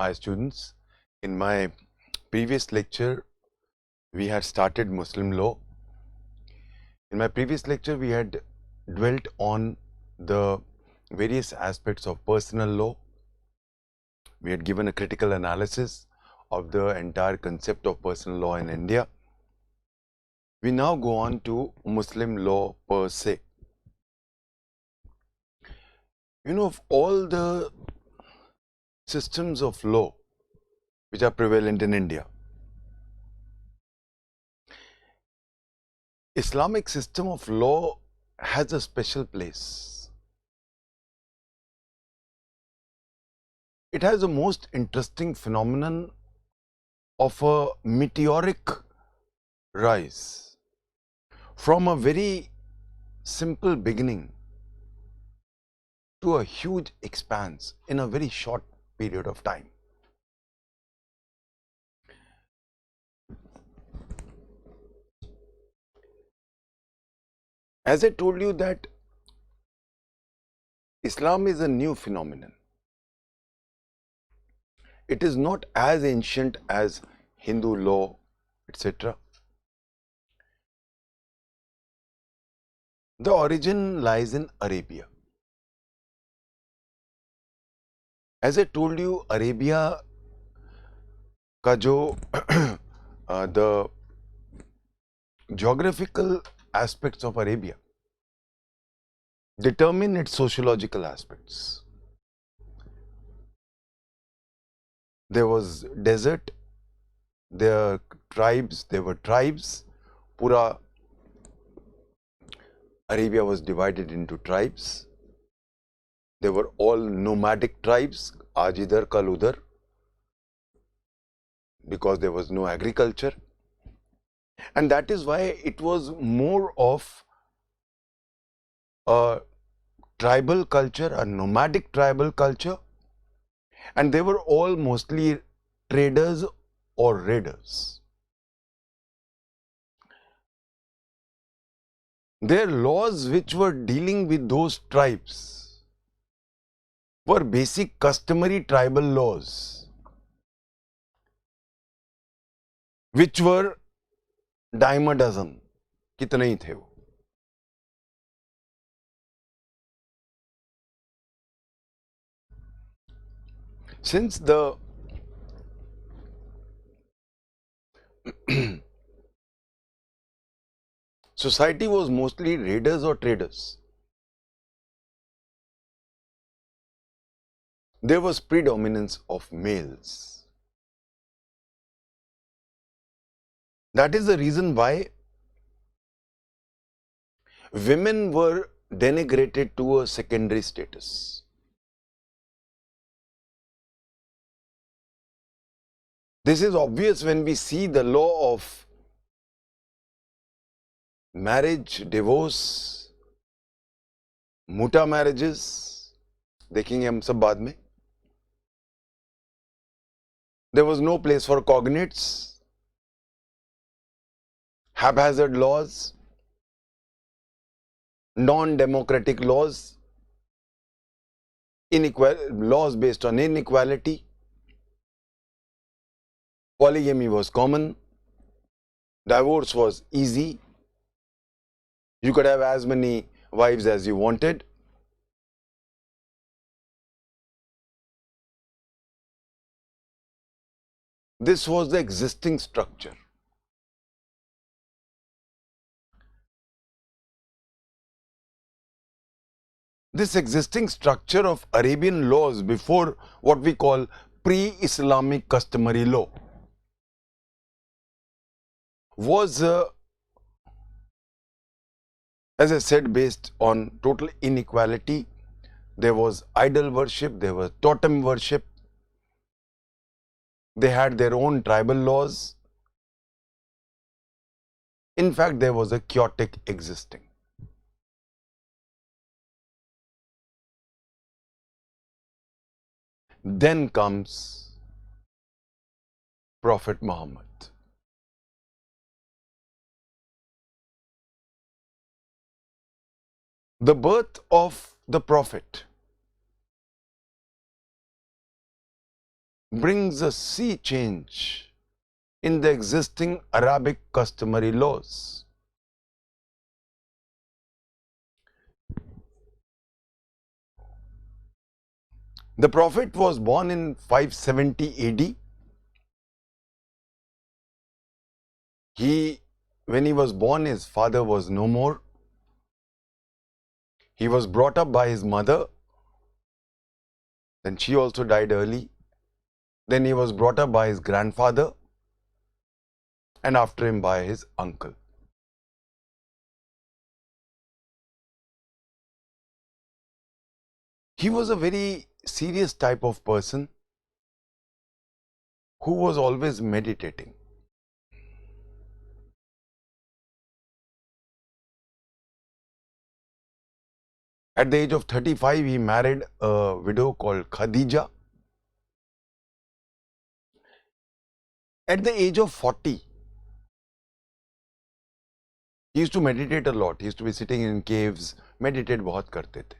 Hi students, in my previous lecture we had started Muslim law. In my previous lecture we had dwelt on the various aspects of personal law. We had given a critical analysis of the entire concept of personal law in India. We now go on to Muslim law per se. Of all the systems of law which are prevalent in India, Islamic system of law has a special place. It has a most interesting phenomenon of a meteoric rise from a very simple beginning to a huge expanse in a very short period of time. As I told you that Islam is a new phenomenon. It is not as ancient as Hindu law, etc. The origin lies in Arabia. As I told you, Arabia का जो the geographical aspects of Arabia determine its sociological aspects. There was desert, there were tribes. Pura Arabia was divided into tribes. They were all nomadic tribes, aaj idhar kal udhar, because there was no agriculture. And that is why it was more of a tribal culture, a nomadic tribal culture, and they were all mostly traders or raiders. Their laws which were dealing with those tribes were basic customary tribal laws, which were dime a dozen. कितने ही थे वो. Since the society was mostly raiders or traders, there was predominance of males. That is the reason why women were denigrated to a secondary status. This is obvious when we see the law of marriage, divorce, muta marriages. देखेंगे हम सब बाद में. There was no place for cognates, haphazard laws, non-democratic laws, laws based on inequality. Polygamy was common. Divorce was easy. You could have as many wives as you wanted. This was the existing structure. This existing structure of Arabian laws before what we call pre-Islamic customary law was, as I said, based on total inequality. There was idol worship, there was totem worship. They had their own tribal laws. In fact, there was a chaotic existing. Then comes Prophet Muhammad. The birth of the Prophet brings a sea change in the existing Arabic customary laws. The Prophet was born in 570 AD. When he was born, his father was no more. He was brought up by his mother. Then she also died early. Then he was brought up by his grandfather, and after him by his uncle. He was a very serious type of person who was always meditating. At the age of 35, he married a widow called Khadija. At the age of 40, he used to meditate a lot. He used to be sitting in caves, meditate बहुत करते थे.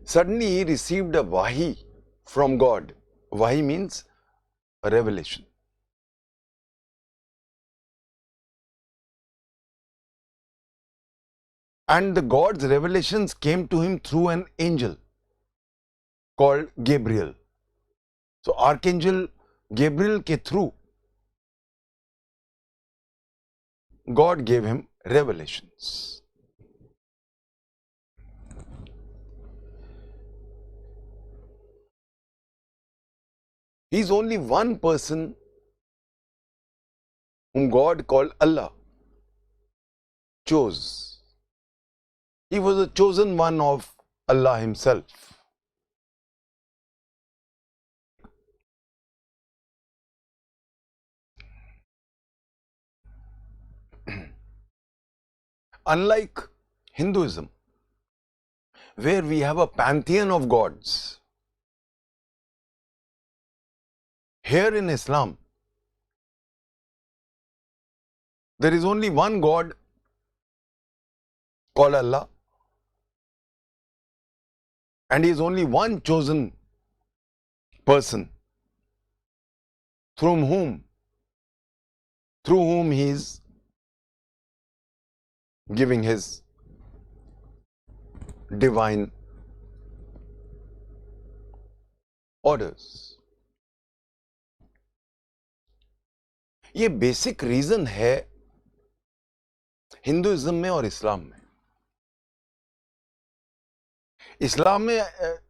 Suddenly he received a wahi from God. Wahi means a revelation. And the God's revelations came to him through an angel called Gabriel. So Archangel Gabriel ke through, God gave him revelations. He's only one person whom God called Allah chose. He was a chosen one of Allah himself. Unlike Hinduism, where we have a pantheon of gods, here in Islam, there is only one God called Allah, and he is only one chosen person through whom he is giving his divine orders. ये basic reason है Hinduism में और Islam में. Islam में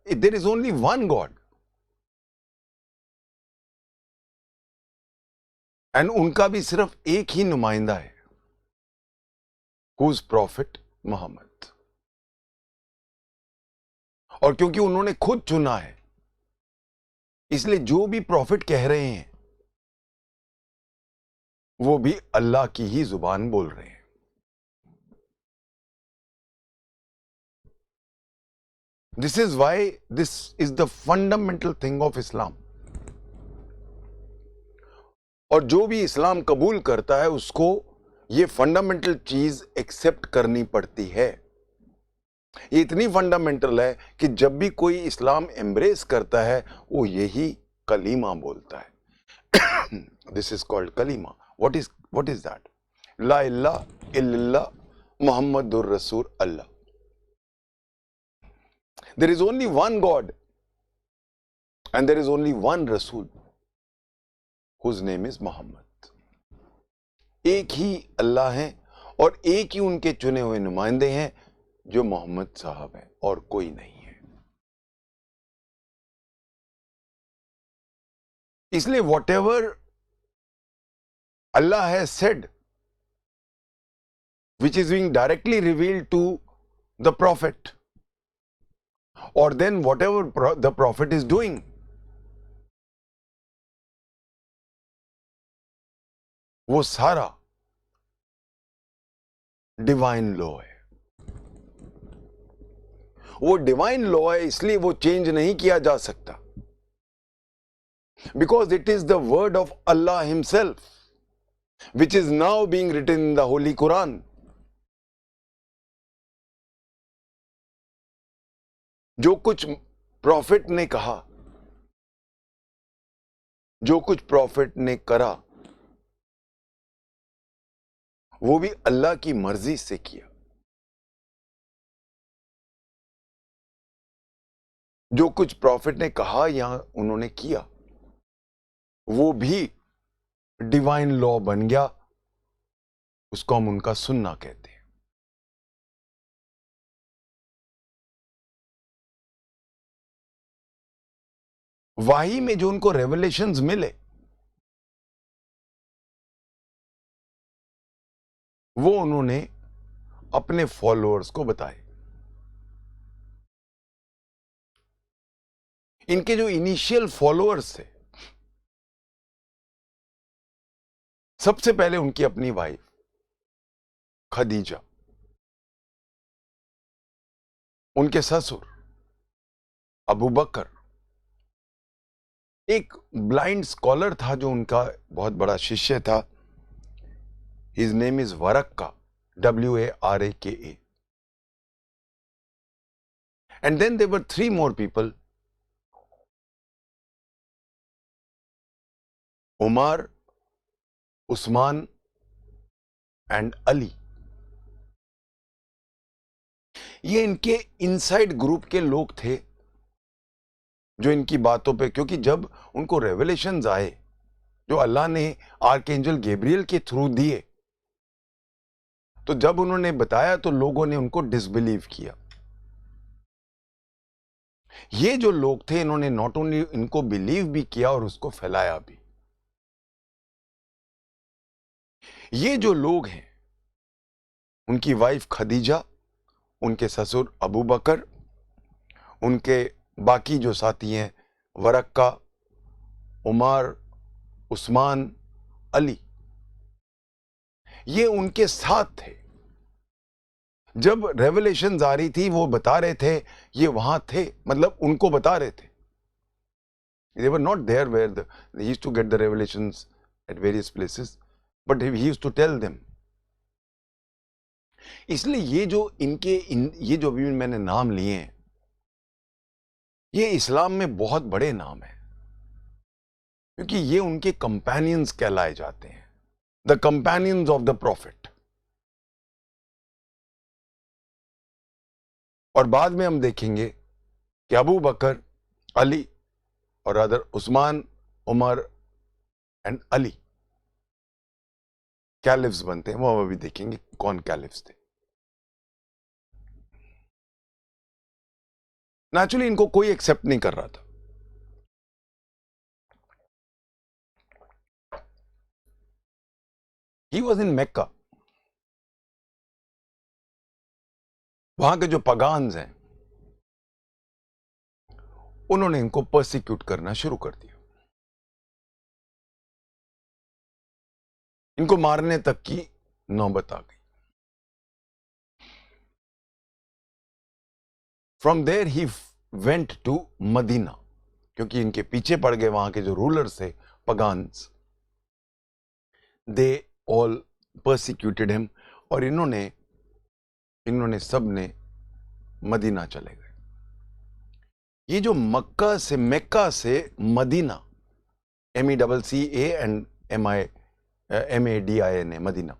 there is only one God, and उनका भी सिर्फ एक ही नुमाइंदा है, हुज प्रॉफिट मोहम्मद. और क्योंकि उन्होंने खुद चुना है, इसलिए जो भी प्रॉफिट कह रहे हैं वो भी अल्लाह की ही जुबान बोल रहे हैं. This is why this is the fundamental thing of Islam. और जो भी इस्लाम कबूल करता है उसको ये फंडामेंटल चीज एक्सेप्ट करनी पड़ती है. ये इतनी फंडामेंटल है कि जब भी कोई इस्लाम एम्ब्रेस करता है वो यही कलीमा बोलता है. दिस इज कॉल्ड कलीमा. What is that? La ilaha illallah Muhammadur Rasul Allah. There is only one God and there is only one Rasul whose name is Muhammad. एक ही अल्लाह है और एक ही उनके चुने हुए नुमाइंदे हैं जो मोहम्मद साहब हैं और कोई नहीं है. इसलिए whatever Allah has said, which is being directly revealed to the Prophet, or then whatever the Prophet is doing, वो सारा डिवाइन लॉ है. वो डिवाइन लॉ है, इसलिए वो चेंज नहीं किया जा सकता, because it is the word of Allah himself, which is now being written in the Holy Quran. जो कुछ प्रॉफिट ने कहा, जो कुछ प्रॉफिट ने करा वो भी अल्लाह की मर्जी से किया। जो कुछ प्रॉफिट ने कहा या उन्होंने किया वो भी डिवाइन लॉ बन गया, उसको हम उनका सुन्ना कहते हैं। वाही में जो उनको रेवलेशंस मिले वो उन्होंने अपने फॉलोअर्स को बताए। इनके जो इनिशियल फॉलोअर्स थे, सबसे पहले उनकी अपनी वाइफ खदीजा, उनके ससुर अबू बकर, एक ब्लाइंड स्कॉलर था जो उनका बहुत बड़ा शिष्य था, his name is Waraqa, WARAKA, and then there were 3 more people, Umar, Usman and Ali. ये इनके इनसाइड ग्रुप के लोग थे जो इनकी बातों पे, क्योंकि जब उनको रेवलेशंस आए जो अल्लाह ने आर्कएंजल गैब्रियल के थ्रू दिए, तो जब उन्होंने बताया तो लोगों ने उनको डिसबिलीव किया। ये जो लोग थे इन्होंने नॉट ओनली इनको बिलीव भी किया और उसको फैलाया भी। ये जो लोग हैं, उनकी वाइफ खदीजा, उनके ससुर अबू बकर, उनके बाकी जो साथी हैं वरक्का, उमर, उस्मान, अली, ये उनके साथ थे। जब रेवलेशंस आ रही थी वो बता रहे थे, ये वहां थे, मतलब उनको बता रहे थे। They were not there where they used to get the revelations at various places, but he used to tell them. इसलिए ये जो ये जो अभी मैंने नाम लिए हैं, ये इस्लाम में बहुत बड़े नाम हैं, क्योंकि ये उनके कंपेनियंस कहलाए जाते हैं, the companions of the profit. और बाद में हम देखेंगे कि अबू बकर, अली और other Usman, Umar and Ali caliphs बनते हैं। वो हम अभी देखेंगे कौन कैलिफ्स थे। नेचुरली इनको कोई एक्सेप्ट नहीं कर रहा था। ही वॉज इन मेक्का। वहां के जो पगान्स हैं उन्होंने इनको पर्सिक्यूट करना शुरू कर दिया, इनको मारने तक की नौबत आ गई। From there he went to Medina, क्योंकि इनके पीछे पड़ गए वहां के जो रूलर्स थे पगान्स, दे ऑल पर्सिक्यूटेड हिम, और इन्होंने सब ने मदीना चले गए। ये जो मक्का से Medina, MECCA and MADINA, Medina,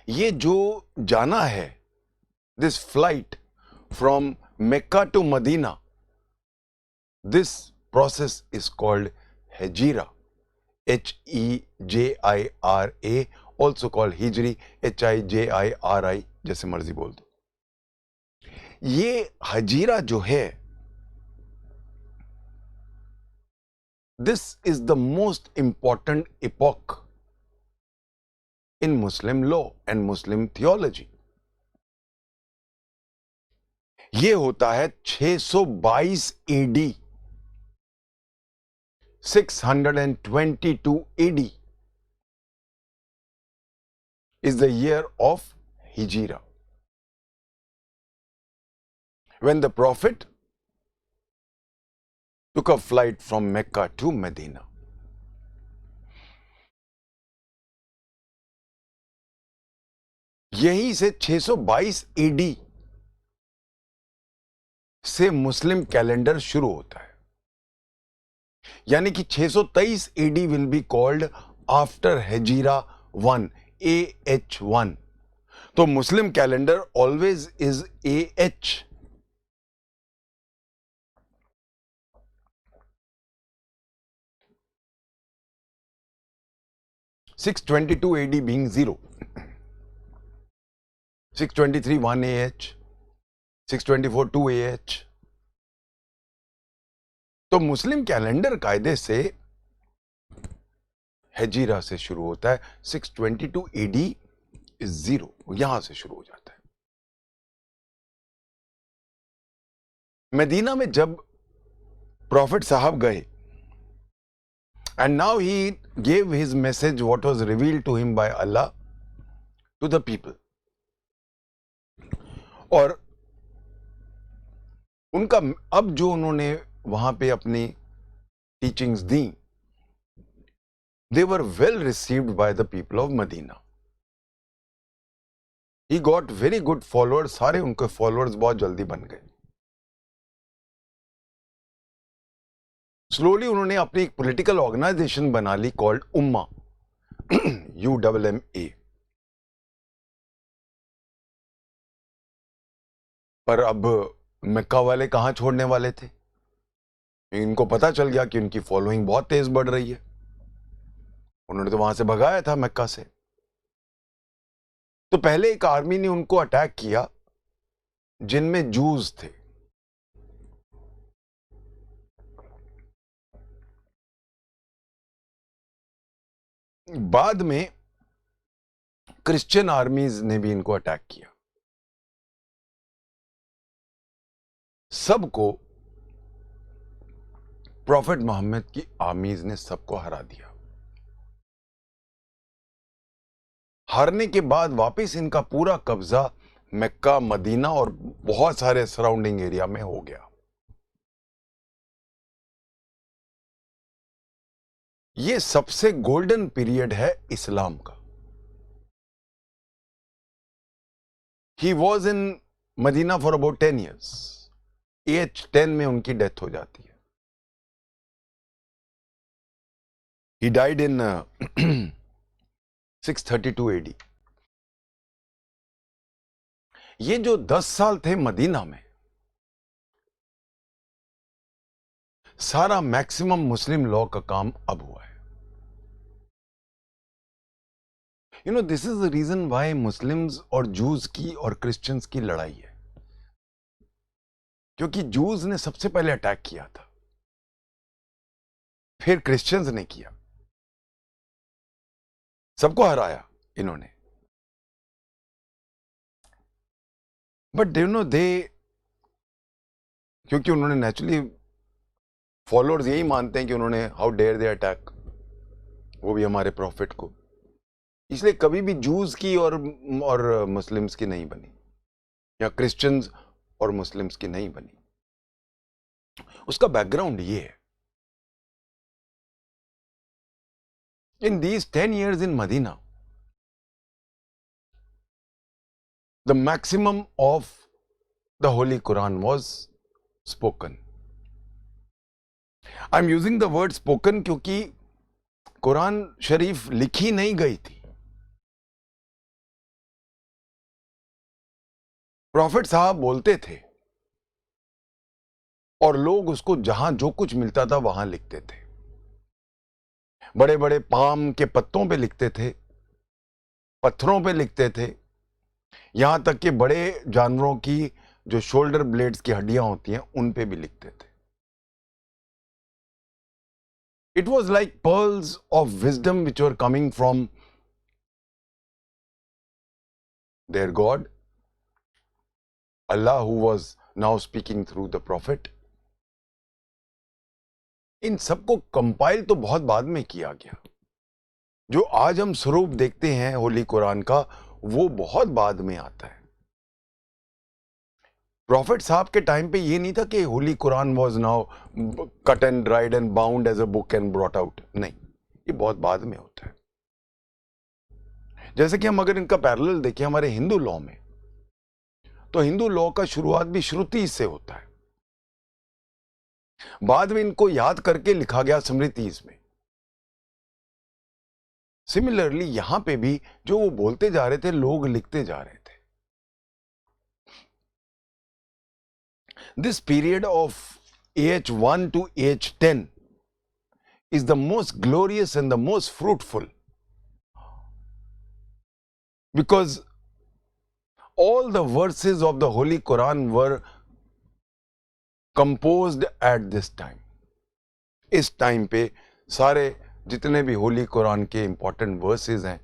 ये जो जाना है, this flight from Mecca to Medina, this process is called Hegira, HEJIRA, also called Hijri, HIJIRI, जैसे मर्जी बोल दो। ये हजीरा जो है, this is the most important epoch in Muslim law and Muslim theology. ये होता है 622 AD, 622 AD is the year of Hijra, when the Prophet took a flight from Mecca to Medina. यहीं से 622 AD से मुस्लिम calendar शुरू होता है, यानी कि 623 AD will be called after Hegira 1 AH1। तो Muslim calendar always is AH। 622 AD being 0, 623 1 AH, 624 2 AH। तो मुस्लिम कैलेंडर कायदे से हेजीरा से शुरू होता है, 622 AD इज 0, यहां से शुरू हो जाता है। मदीना में जब प्रॉफिट साहब गए, and now he gave his message what was revealed to him by Allah to the people, और उनका अब जो उन्होंने वहां पे अपनी teachings the, they were well received by the people of Medina. He got very good followers, सारे उनके फॉलोअर्स बहुत जल्दी बन गए। स्लोली उन्होंने अपनी एक पॉलिटिकल ऑर्गेनाइजेशन बना ली कॉल्ड उम्मा, UMMA। पर अब मक्का वाले कहां छोड़ने वाले थे? इनको पता चल गया कि उनकी फॉलोइंग बहुत तेज बढ़ रही है, उन्होंने तो वहां से भगाया था मक्का से। तो पहले एक आर्मी ने उनको अटैक किया जिनमें जूस थे। बाद में क्रिश्चियन आर्मीज ने भी इनको अटैक किया। सबको प्रॉफिट मोहम्मद की आर्मीज ने सबको हरा दिया। हारने के बाद वापस इनका पूरा कब्जा मक्का, मदीना और बहुत सारे सराउंडिंग एरिया में हो गया। ये सबसे गोल्डन पीरियड है इस्लाम का। He was in Medina for about 10 years। As 10 में उनकी डेथ हो जाती है। He died in 632 AD। ये जो 10 साल थे मदीना में, सारा मैक्सिमम मुस्लिम लॉ का काम अब हुआ है। You know, this is the reason why Muslims और जूस की और क्रिश्चियंस की लड़ाई है, क्योंकि जूस ने सबसे पहले अटैक किया था, फिर क्रिश्चियंस ने किया, सबको हराया इन्होंने। बट यू नो दे, क्योंकि उन्होंने नेचुरली, फॉलोअर्स यही मानते हैं कि उन्होंने हाउ डेयर दे अटैक, वो भी हमारे प्रॉफिट को, इसलिए कभी भी जूस की और मुस्लिम्स की नहीं बनी, या क्रिश्चियंस और मुस्लिम्स की नहीं बनी। उसका बैकग्राउंड ये है, in these 10 years in Medina, the maximum of the Holy Quran was spoken. I'm using the word spoken क्योंकि कुरान शरीफ लिखी नहीं गई थी। प्रॉफिट साहब बोलते थे और लोग उसको जहां जो कुछ मिलता था वहां लिखते थे। बड़े बड़े पाम के पत्तों पे लिखते थे, पत्थरों पे लिखते थे, यहां तक कि बड़े जानवरों की जो शोल्डर ब्लेड्स की हड्डियां होती हैं उन पे भी लिखते थे। It was like pearls of wisdom which were coming from their God, Allah, who was now speaking through the prophet. इन सबको कंपाइल तो बहुत बाद में किया गया। जो आज हम स्वरूप देखते हैं होली कुरान का, वो बहुत बाद में आता है। प्रॉफिट साहब के टाइम पे ये नहीं था कि Holy Quran was now cut and dried and bound as a book and brought out, नहीं, ये बहुत बाद में होता है। जैसे कि हम अगर इनका पैरेलल देखें हमारे हिंदू लॉ में, तो हिंदू लॉ का शुरुआत भी श्रुति से होता है। बाद में इनको याद करके लिखा गया स्मृतिज में। सिमिलरली यहां पे भी जो वो बोलते जा रहे थे, लोग लिखते जा रहे थे। This period of AH1 to AH10 is the most glorious and the most fruitful, because all the verses of the Holy Quran were composed at this time. इस टाइम पे सारे जितने भी होली कुरान के इंपॉर्टेंट वर्सेस हैं,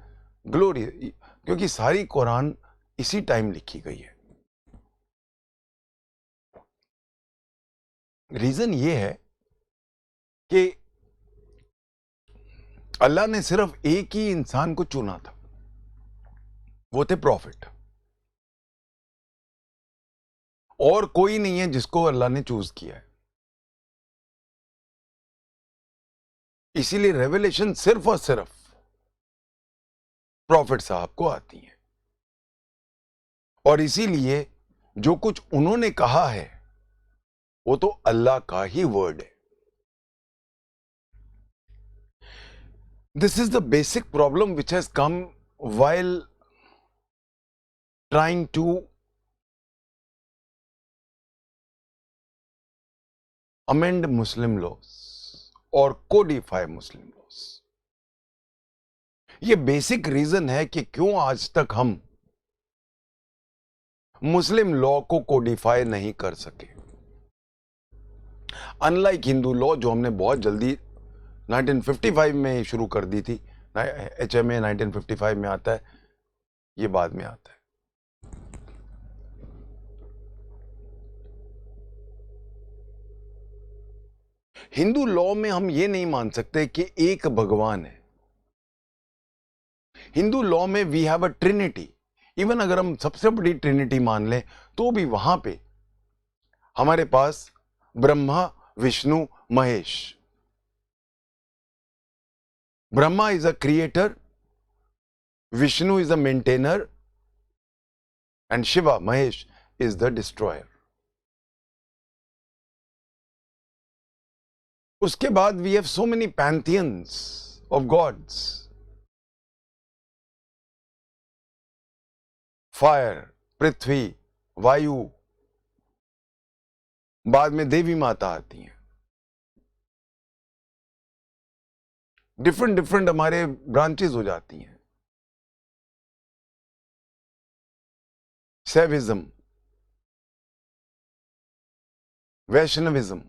ग्लोरी, क्योंकि सारी कुरान इसी टाइम लिखी गई है। रीजन ये है कि अल्लाह ने सिर्फ एक ही इंसान को चुना था, वो थे प्रॉफिट। और कोई नहीं है जिसको अल्लाह ने चूज किया है। इसीलिए रेवलेशन सिर्फ और सिर्फ प्रॉफिट साहब को आती है, और इसीलिए जो कुछ उन्होंने कहा है वो तो अल्लाह का ही वर्ड है। This is the basic problem which has come while trying to amend Muslim laws और codify Muslim laws। ये बेसिक रीजन है कि क्यों आज तक हम मुस्लिम लॉ को कोडिफाई नहीं कर सके। अनलाइक हिंदू लॉ जो हमने बहुत जल्दी 1955 में शुरू कर दी थी, HMA 1955 में आता है, ये बाद में आता है। हिंदू लॉ में हम ये नहीं मान सकते कि एक भगवान है। हिंदू लॉ में we have a trinity. Even अगर हम सबसे बड़ी ट्रिनिटी मान लें तो भी वहां पे हमारे पास Brahma, Vishnu, Mahesh. Brahma is a creator, Vishnu is a maintainer, and Shiva, Mahesh, is the destroyer. उसके बाद we have so many pantheons of gods. Fire, Prithvi, Vayu, बाद में देवी माता आती हैं। डिफरेंट डिफरेंट हमारे ब्रांचेस हो जाती हैं। शैविज्म, वैष्णविज्म।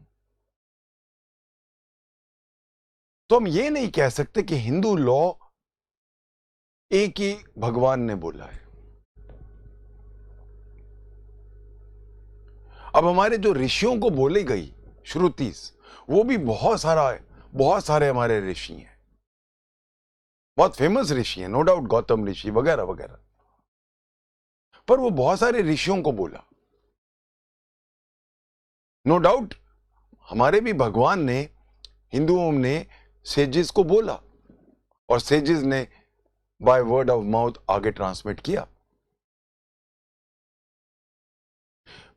तो हम ये नहीं कह सकते कि हिंदू लॉ एक ही भगवान ने बोला है। अब हमारे जो ऋषियों को बोली गई श्रुतिस, वो भी बहुत सारे हमारे ऋषि हैं, बहुत फेमस ऋषि हैं, नो डाउट गौतम ऋषि वगैरह वगैरह, पर वो बहुत सारे ऋषियों को बोला। नो डाउट हमारे भी भगवान ने, हिंदुओं ने सेजिस को बोला, और सेजिस ने बाय वर्ड ऑफ माउथ आगे ट्रांसमिट किया।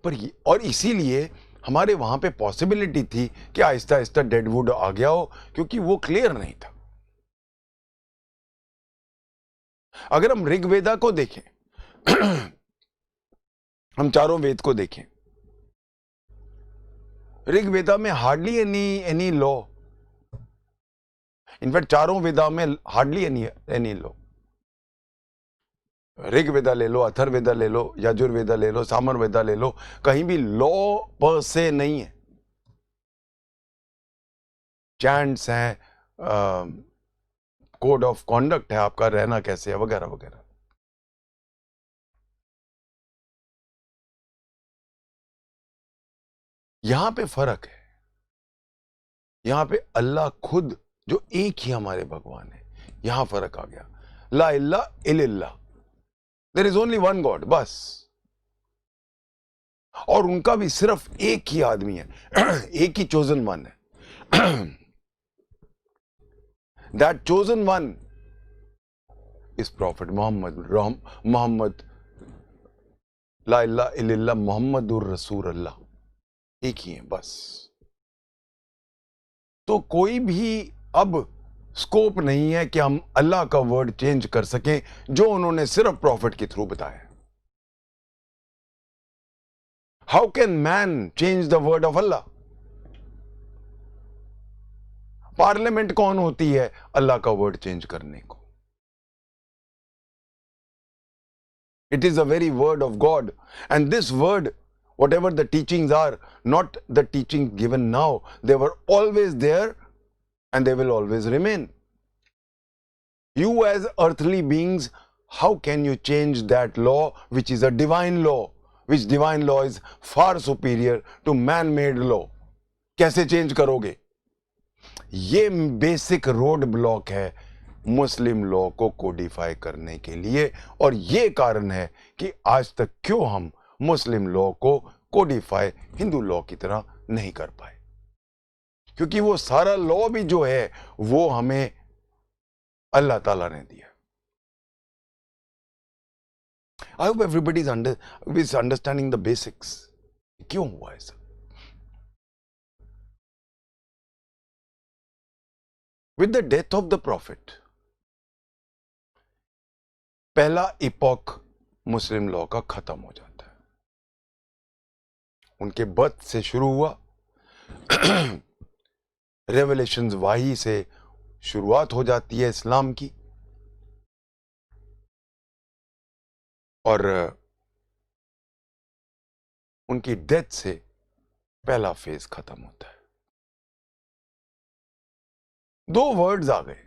पर और इसीलिए हमारे वहां पे पॉसिबिलिटी थी कि आहिस्ता आहिस्ता डेडवुड आ गया हो, क्योंकि वो क्लियर नहीं था। अगर हम ऋग्वेदा को देखें हम चारों वेद को देखें, ऋग्वेदा में हार्डली एनी लॉ, इनफैक्ट चारों वेदा में हार्डली एनी लॉ। ऋग्वेदा ले लो, अथर्ववेदा ले लो, यजुर्वेदा ले लो, सामवेदा ले लो, कहीं भी लॉ पर से नहीं है। चैंट्स हैं, कोड ऑफ कॉन्डक्ट है, आपका रहना कैसे है, वगैरह वगैरह। यहां पे फर्क है। यहां पे अल्लाह खुद, जो एक ही हमारे भगवान है, यहां फर्क आ गया। ला इल्ला इल्लल्लाह, there is only one God, बस। और उनका भी सिर्फ एक ही आदमी है, एक ही चोजन वन है। That chosen one is prophet Muhammad, ला इल्ला इल्लल्लाह, मोहम्मदुर रसूल अल्लाह। एक ही है बस। तो कोई भी अब स्कोप नहीं है कि हम अल्लाह का वर्ड चेंज कर सकें जो उन्होंने सिर्फ प्रॉफिट के थ्रू बताया। How can man change the word of Allah? Parliament कौन होती है अल्लाह का वर्ड चेंज करने को? It is a very word of God, and this word, whatever the teachings are, not the teachings given now, they were always there and they will always remain. You as earthly beings, how can you change that law which is a divine law, which divine law is far superior to man-made law? कैसे change करोगे? ये basic road block है मुस्लिम law को Codify करने के लिए, और ये कारण है कि आज तक क्यों हम मुस्लिम लॉ को कोडिफाई हिंदू लॉ की तरह नहीं कर पाए, क्योंकि वो सारा लॉ भी जो है वो हमें अल्लाह ताला ने दिया। I hope everybody is understanding the basics. क्यों हुआ ऐसा? With the death of the profit, पहला इपॉक मुस्लिम लॉ का खत्म हो जाता है। उनके बर्थ से शुरू हुआ, रेवलेशंस वाही से शुरुआत हो जाती है इस्लाम की, और उनकी डेथ से पहला फेज खत्म होता है। दो वर्ड्स आ गए,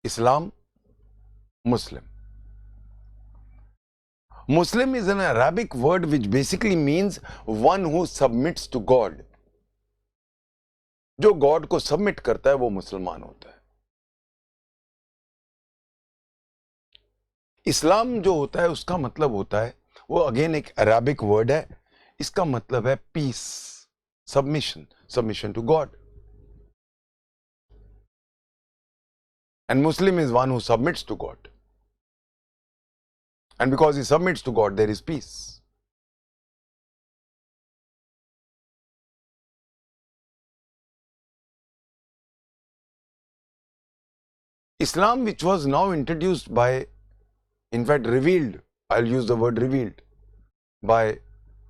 इस्लाम, मुस्लिम। Muslim is an Arabic word which basically means one who submits to God. जो गॉड को सबमिट करता है वो मुसलमान होता है। इस्लाम जो होता है उसका मतलब होता है, वो अगेन एक अराबिक वर्ड है, इसका मतलब है peace, submission, submission to God. And Muslim is one who submits to God. And because he submits to God, there is peace. Islam, which was now introduced by, in fact revealed, I'll use the word revealed, by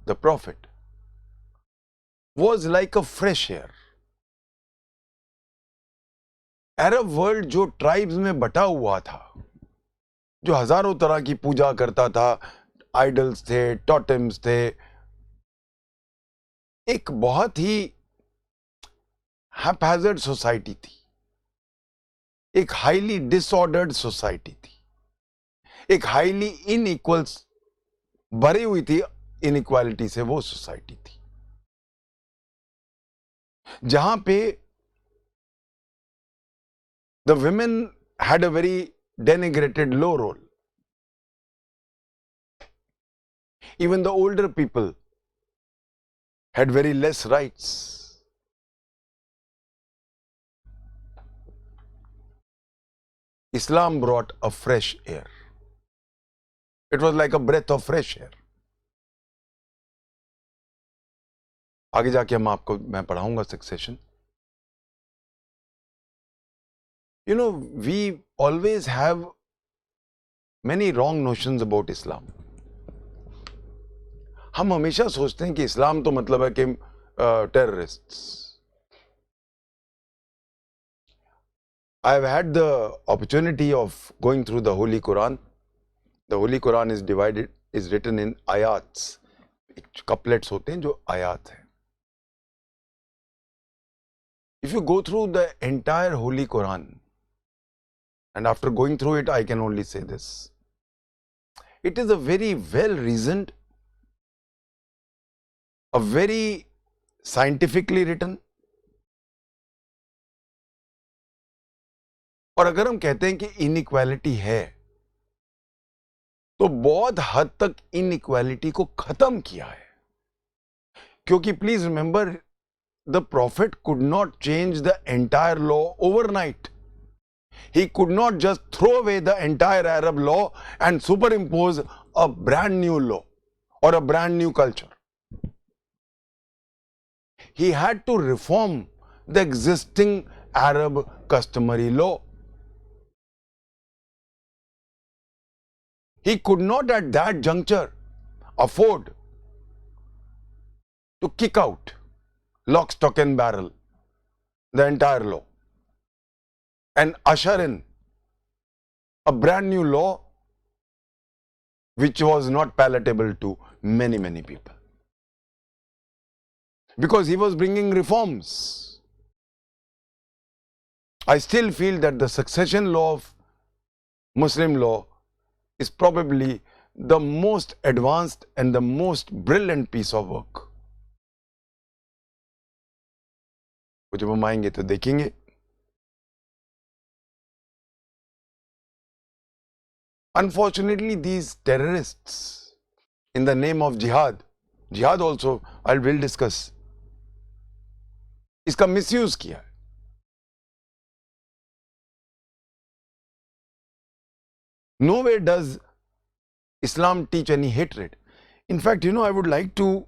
the Prophet, was like a fresh air. Arab world जो tribes में बटा हुआ था, जो हजारों तरह की पूजा करता था, आइडल्स थे, टोटेम्स थे, एक बहुत ही हैपहैजर्ड सोसाइटी थी, एक हाईली डिसऑर्डर्ड सोसाइटी थी, एक हाईली इनइक्वल्स भरी हुई थी, इनइक्वालिटी से वो सोसाइटी थी, जहां पे the women had a very denigrated low role. Even the older people had very less rights. Islam brought a fresh air. It was like a breath of fresh air. आगे जाके मैं पढ़ाऊंगा succession. You know, we always have many wrong notions about Islam. हम हमेशा सोचते हैं कि इस्लाम तो मतलब है कि terrorists. I've had the opportunity of going through the Holy Quran. The Holy Quran is written in ayats. Couplets होते हैं जो आयात हैं. If you go through the entire Holy Quran, and after going through it, I can only say this. It is a very well-reasoned, a very scientifically written, और अगर हम कहते हैं कि इनइक्वालिटी है, तो बहुत हद तक इनइक्वालिटी को खत्म किया है, क्योंकि please remember, the profit could not change the entire law overnight. He could not just throw away the entire Arab law and superimpose a brand new law or a brand new culture. he had to reform the existing Arab customary law. He could not at that juncture afford to kick out lock, stock and barrel the entire law and usher in a brand new law which was not palatable to many people. Because he was bringing reforms. I still feel that the succession law of Muslim law is probably the most advanced and the most brilliant piece of work. वो जब हम आएंगे तो देखेंगे. Unfortunately, these terrorists, in the name of jihad also I will discuss, इसका misuse किया है. Nowhere does Islam teach any hatred. In fact, I would like to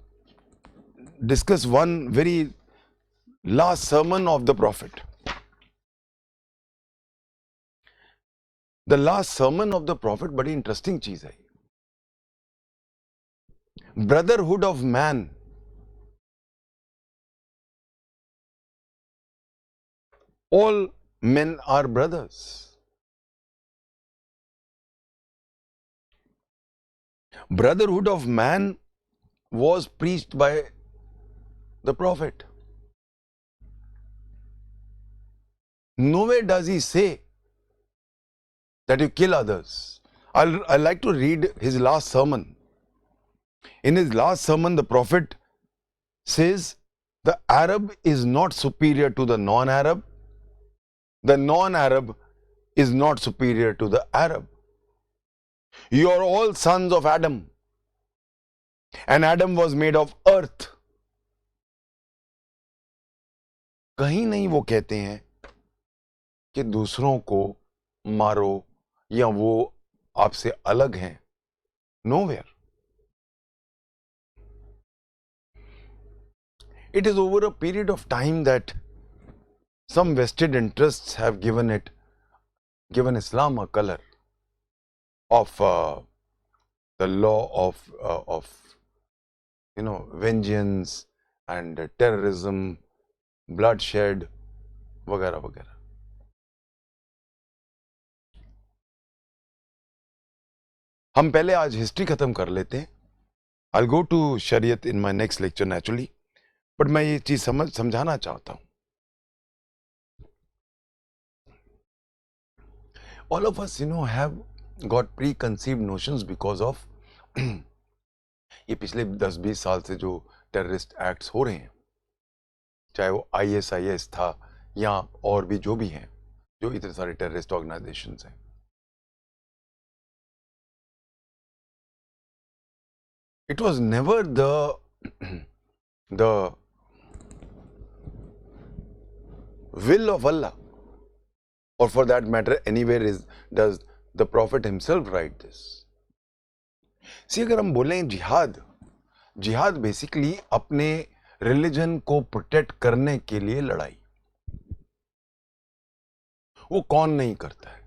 discuss one very last sermon of the Prophet. The last sermon of the Prophet, बड़ी interesting चीज है. Brotherhood of man. All men are brothers. Brotherhood of man was preached by the Prophet. Nowhere does he say that you kill others. I like to read his last sermon. In his last sermon, the Prophet says the Arab is not superior to the non-Arab. The non-Arab is not superior to the Arab. You are all sons of Adam. And Adam was made of earth. कहीं नहीं वो कहते हैं कि दूसरों को मारो या वो आपसे अलग हैं. Nowhere. It is over a period of time that some vested interests have given Islam a color of the law of vengeance and terrorism, bloodshed, वगैरह वगैरह. हम पहले आज हिस्ट्री खत्म कर लेते हैं. I'll go to शरीयत in my next lecture naturally, but मैं ये चीज समझाना चाहता हूं. All of us, have got preconceived notions because of ये पिछले 10-20 साल से जो टेररिस्ट एक्ट्स हो रहे हैं, चाहे वो ISIS था या और भी जो भी हैं, जो इतने सारे टेररिस्ट ऑर्गेनाइजेशंस हैं. It was never the will of Allah, or for that matter anywhere does the Prophet himself write this. See, अगर हम बोलें जिहाद बेसिकली अपने रिलीजन को प्रोटेक्ट करने के लिए लड़ाई. वो कौन नहीं करता है?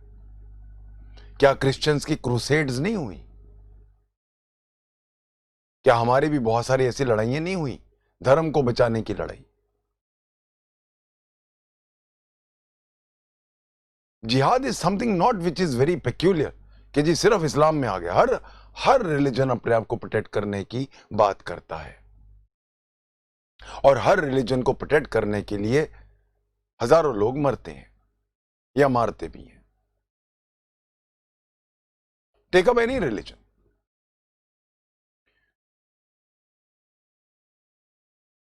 क्या क्रिश्चियंस की क्रूसेड्स नहीं हुई? क्या हमारी भी बहुत सारी ऐसी लड़ाइयां नहीं हुई धर्म को बचाने की लड़ाई? जिहाद is something not which is very peculiar कि जी सिर्फ इस्लाम में आ गया. हर रिलीजन अपने आप को प्रोटेक्ट करने की बात करता है, और हर रिलीजन को प्रोटेक्ट करने के लिए हजारों लोग मरते हैं या मारते भी हैं. Take up any religion.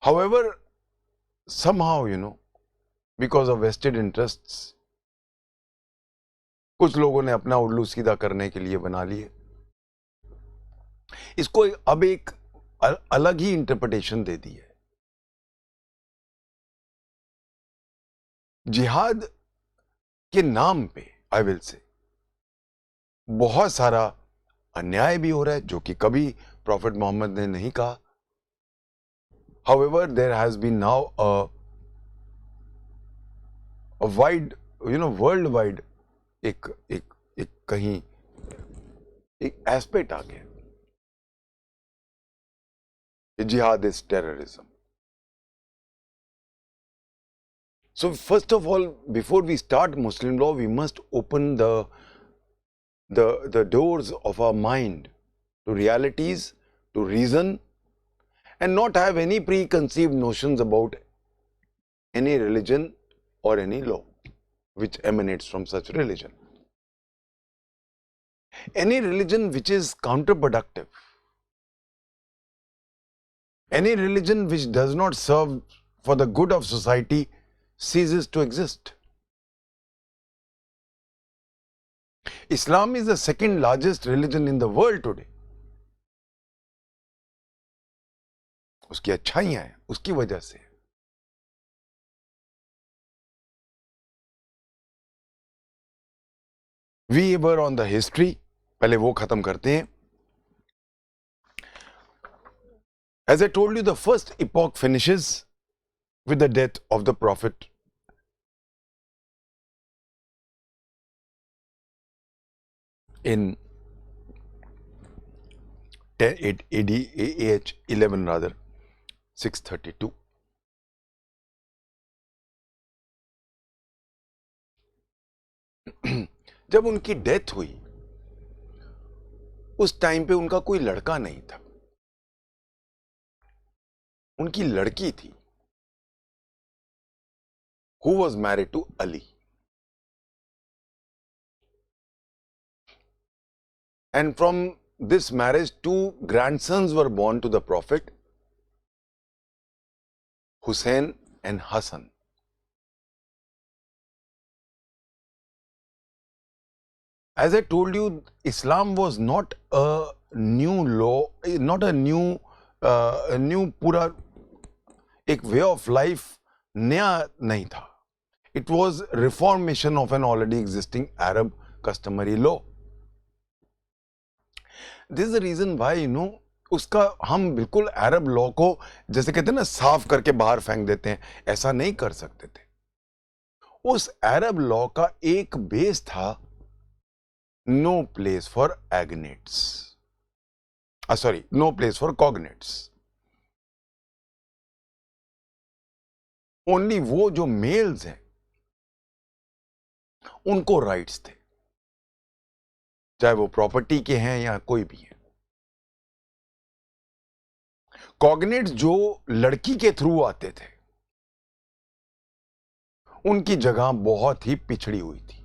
However, somehow, because of vested interests, कुछ लोगों ने अपना उल्लू सीधा करने के लिए बना लिए. इसको अब एक अलग ही इंटरप्रिटेशन दे दी है. जिहाद के नाम पे आई विल से बहुत सारा अन्याय भी हो रहा है, जो कि कभी प्रॉफेट मोहम्मद ने नहीं कहा. However, there has been now a wide, worldwide एक एक एक कहीं एक एस्पेक्ट आ गया. Jihad is terrorism. So first of all, before we start Muslim law, we must open the doors of our mind to realities, to reason, and not have any preconceived notions about any religion or any law which emanates from such religion. Any religion which is counterproductive, any religion which does not serve for the good of society ceases to exist. Islam is the second largest religion in the world today. उसकी अच्छाइयां हैं, उसकी वजह से. We were on the history. पहले वो खत्म करते हैं. As I told you, the first epoch finishes with the death of the Prophet. In 8 AD, AH 11 rather, 632. जब उनकी डेथ हुई, उस टाइम पे उनका कोई लड़का नहीं था, उनकी लड़की थी, who was married to Ali. And from this marriage, 2 grandsons were born to the Prophet, Hussein and Hassan. As I told you, Islam was not a new law, not a new पूरा एक way of life नया नहीं था. It was reformation of an already existing Arab customary law. This is the reason why, उसका हम बिल्कुल अरब law को जैसे कहते हैं ना साफ करके बाहर फेंक देते हैं, ऐसा नहीं कर सकते थे. उस अरब लॉ का एक बेस था, no place for agnates. No place for cognates. Only वो जो मेल्स हैं उनको राइट्स थे, चाहे वो प्रॉपर्टी के हैं या कोई भी है. कॉग्नेट्स जो लड़की के थ्रू आते थे, उनकी जगह बहुत ही पिछड़ी हुई थी.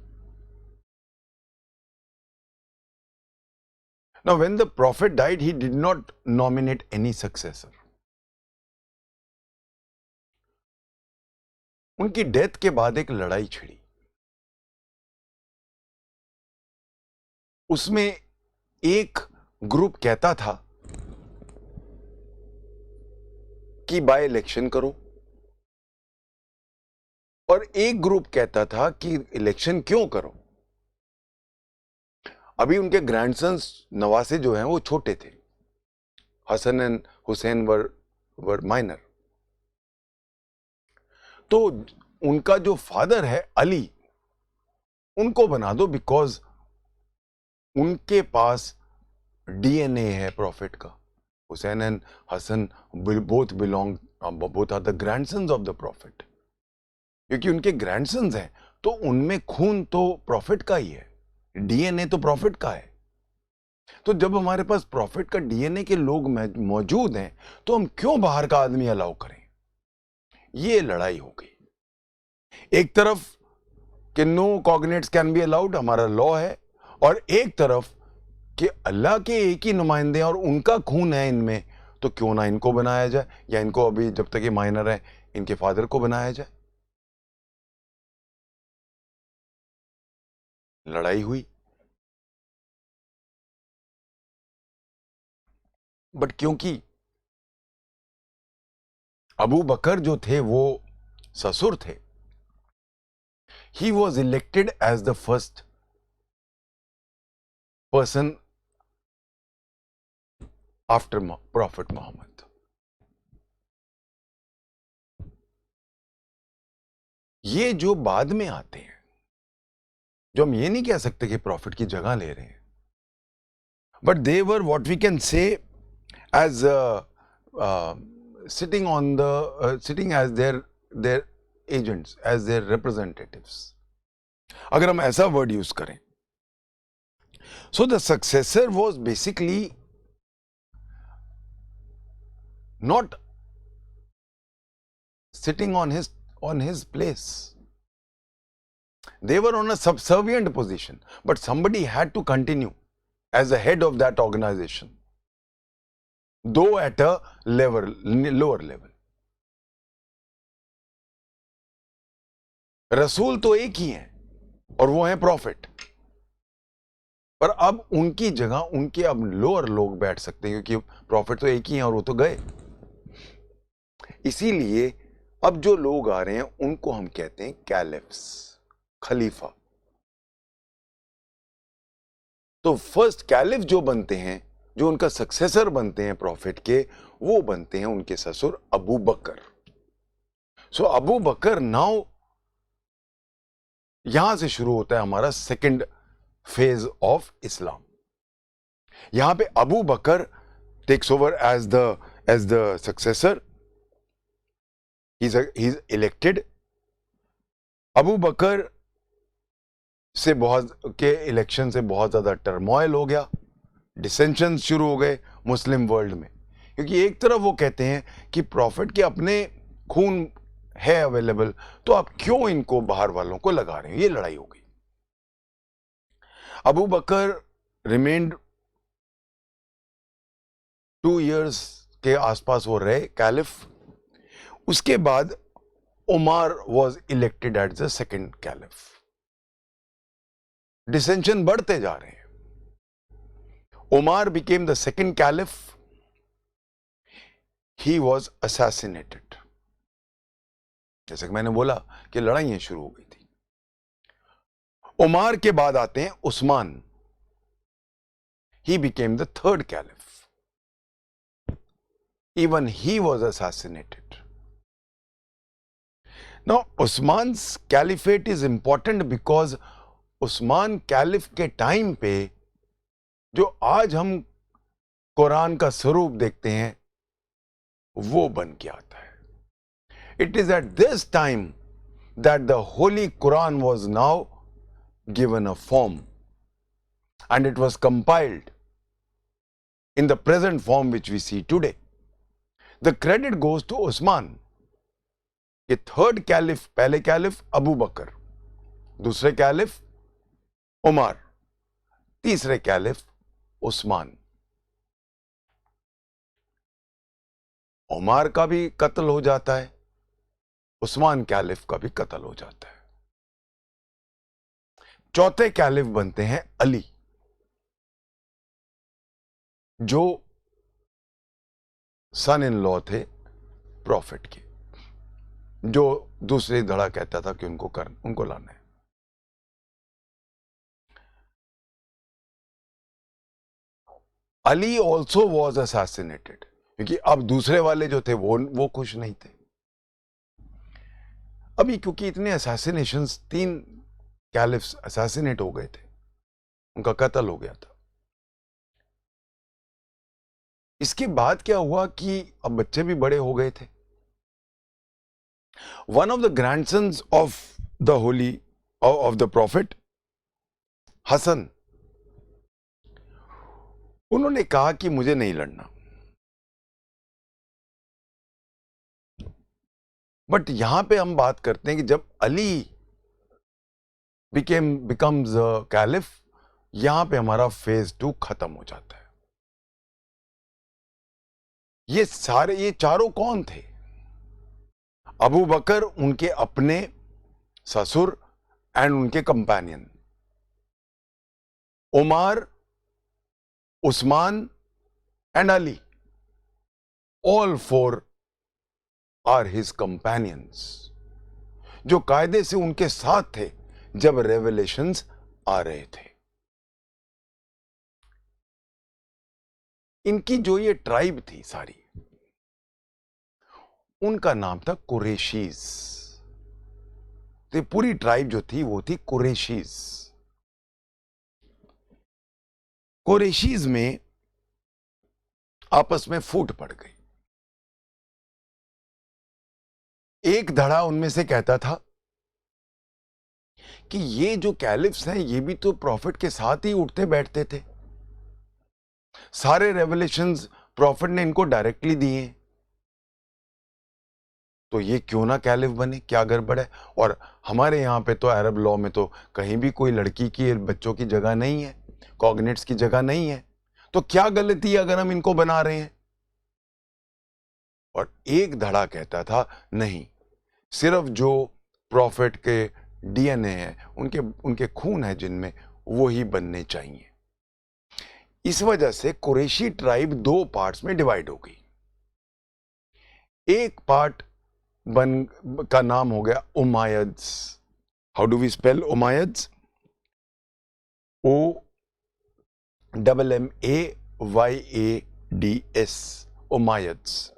Now, when the Prophet died, he did not nominate any successor. उनकी डेथ के बाद एक लड़ाई छिड़ी. उसमें एक ग्रुप कहता था कि बाय इलेक्शन करो, और एक ग्रुप कहता था कि इलेक्शन क्यों करो. अभी उनके ग्रैंडसन्स नवासे जो हैं वो छोटे थे. Hasan and Hussain were minor. तो उनका जो फादर है अली, उनको बना दो, बिकॉज उनके पास डीएनए है प्रॉफिट का. Hussain and Hasan both are the grandsons of the prophet. क्योंकि उनके ग्रैंडसन्स हैं तो उनमें खून तो प्रॉफिट का ही है, डीएनए तो प्रॉफिट का है. तो जब हमारे पास प्रॉफिट का डीएनए के लोग मौजूद हैं तो हम क्यों बाहर का आदमी अलाउ करें. ये लड़ाई हो गई. एक तरफ कि नो कॉग्नेट्स कैन बी अलाउड, हमारा लॉ है, और एक तरफ कि अल्लाह के एक ही नुमाइंदे और उनका खून है इनमें, तो क्यों ना इनको बनाया जाए, या इनको अभी जब तक ये माइनर है इनके फादर को बनाया जाए. लड़ाई हुई. बट क्योंकि अबू बकर जो थे वो ससुर थे, he was elected as the first person after Prophet Muhammad. ये जो बाद में आते हैं, जो हम ये नहीं कह सकते कि प्रॉफिट की जगह ले रहे हैं, but they were what we can say as sitting as their agents, as their representatives. अगर हम ऐसा वर्ड यूज करें, so the successor was basically not sitting on his place. They were on a subservient position, but somebody had to continue as the head of that organization, though at a lower level. रसूल तो एक ही हैं और वो हैं profit, पर अब उनकी जगह उनके अब लोअर लोग बैठ सकते हैं, क्योंकि प्रॉफिट तो एक ही हैं और वो तो गए। इसीलिए अब जो लोग आ रहे हैं उनको हम कहते हैं कैलिफ्स, खलीफा। तो फर्स्ट कैलिफ जो बनते हैं, जो उनका सक्सेसर बनते हैं प्रॉफिट के, वो बनते हैं उनके ससुर अबू बकर। सो अबू बकर नाउ, यहां से शुरू होता है हमारा सेकंड फेज ऑफ इस्लाम। यहां पे Abu Bakr takes over as the successor, he is elected. Abu Bakr से के इलेक्शन से बहुत ज्यादा टर्मोइल हो गया, डिसेंशन शुरू हो गए मुस्लिम वर्ल्ड में, क्योंकि एक तरफ वो कहते हैं कि प्रॉफिट के अपने खून है अवेलेबल, तो आप क्यों इनको बाहर वालों को लगा रहे हो। ये लड़ाई हो गई। अबू बकर रिमेन्ड 2 years के आसपास वो रहे कैलिफ। उसके बाद Umar was elected as the second caliph. Dissension बढ़ते जा रहे हैं। Umar became the second caliph. He was assassinated. जैसे कि मैंने बोला कि लड़ाइयां शुरू हो गई थी। उमर के बाद आते हैं Usman. He became the third caliph. Even he was assassinated. Now Usman's caliphate is important because Usman caliph के टाइम पे जो आज हम कुरान का स्वरूप देखते हैं वो बन के आता है। It is at this time that the Holy Quran was now given a form and it was compiled in the present form which we see today. The credit goes to Usman. ये third caliph, पहले caliph Abu बकर, दूसरे caliph Umar, तीसरे caliph Usman. Umar का भी कत्ल हो जाता है, उस्मान कैलिफ का भी कत्ल हो जाता है। चौथे कैलिफ बनते हैं अली, जो सन इन लॉ थे प्रॉफिट के, जो दूसरी धड़ा कहता था कि उनको लाना है। अली ऑल्सो वॉज असैसिनेटेड, क्योंकि अब दूसरे वाले जो थे वो खुश नहीं थे। अभी क्योंकि इतने असैसिनेशंस, 3 कैलिफ्स असैसिनेट हो गए थे, उनका कत्ल हो गया था। इसके बाद क्या हुआ कि अब बच्चे भी बड़े हो गए थे। One of the grandsons of the prophet, Hasan, उन्होंने कहा कि मुझे नहीं लड़ना। बट यहां पे हम बात करते हैं कि जब अली बिकम्स कैलिफ, यहां पे हमारा फेज 2 खत्म हो जाता है। ये चारों कौन थे? अबू बकर, उनके अपने ससुर एंड उनके companion, Umar, Usman and Ali, all 4 are his companions, जो कायदे से उनके साथ थे जब रेवलेशंस आ रहे थे। इनकी जो ये ट्राइब थी सारी, उनका नाम था कुरैशीज। तो ये पूरी ट्राइब जो थी वो थी कुरैशीज। कुरैशीज में आपस में फूट पड़ गई। एक धड़ा उनमें से कहता था कि ये जो कैलिफ्स हैं ये भी तो प्रॉफिट के साथ ही उठते बैठते थे, सारे रेवलेशंस प्रॉफिट ने इनको डायरेक्टली दिए, तो ये क्यों ना कैलिफ बने, क्या गड़बड़ है। और हमारे यहाँ पे तो अरब लॉ में तो कहीं भी कोई लड़की की बच्चों की जगह नहीं है, कॉग्नेट्स की जगह नहीं है, तो क्या गलती है अगर हम इनको बना रहे हैं। और एक धड़ा कहता था नहीं, सिर्फ जो प्रॉफिट के डीएनए है, उनके उनके खून है जिनमें, वो ही बनने चाहिए। इस वजह से कुरैशी ट्राइब दो पार्ट्स में डिवाइड हो गई। एक पार्ट का नाम हो गया Umayyads. How do we spell Umayyads? OMMAYADS, Umayyads.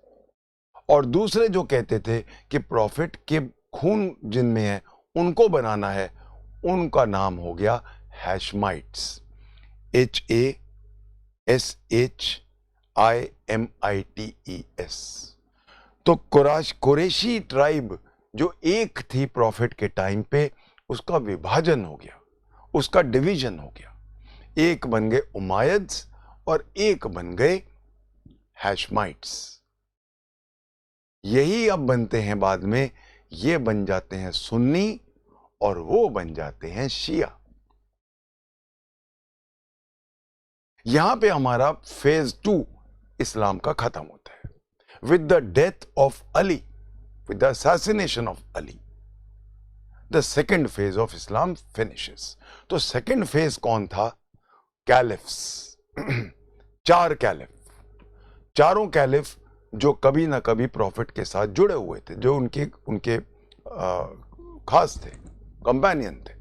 और दूसरे जो कहते थे कि प्रॉफिट के खून जिनमें है उनको बनाना है, उनका नाम हो गया हैशमाइट्स, HASHIMITES। तो कुरैशी ट्राइब जो एक थी प्रॉफिट के टाइम पे, उसका विभाजन हो गया, उसका डिवीजन हो गया। एक बन गए उमायद्स और एक बन गए हैशमाइट्स। यही अब बनते हैं बाद में, ये बन जाते हैं सुन्नी और वो बन जाते हैं शिया। यहां पे हमारा फेज 2 इस्लाम का खत्म होता है। With the death of Ali, with the assassination of Ali, the second phase of Islam finishes. तो सेकेंड फेज कौन था? कैलिफ्स। चार कैलिफ, चारों कैलिफ जो कभी ना कभी प्रॉफिट के साथ जुड़े हुए थे, जो उनके उनके खास थे, कंपेनियन थे।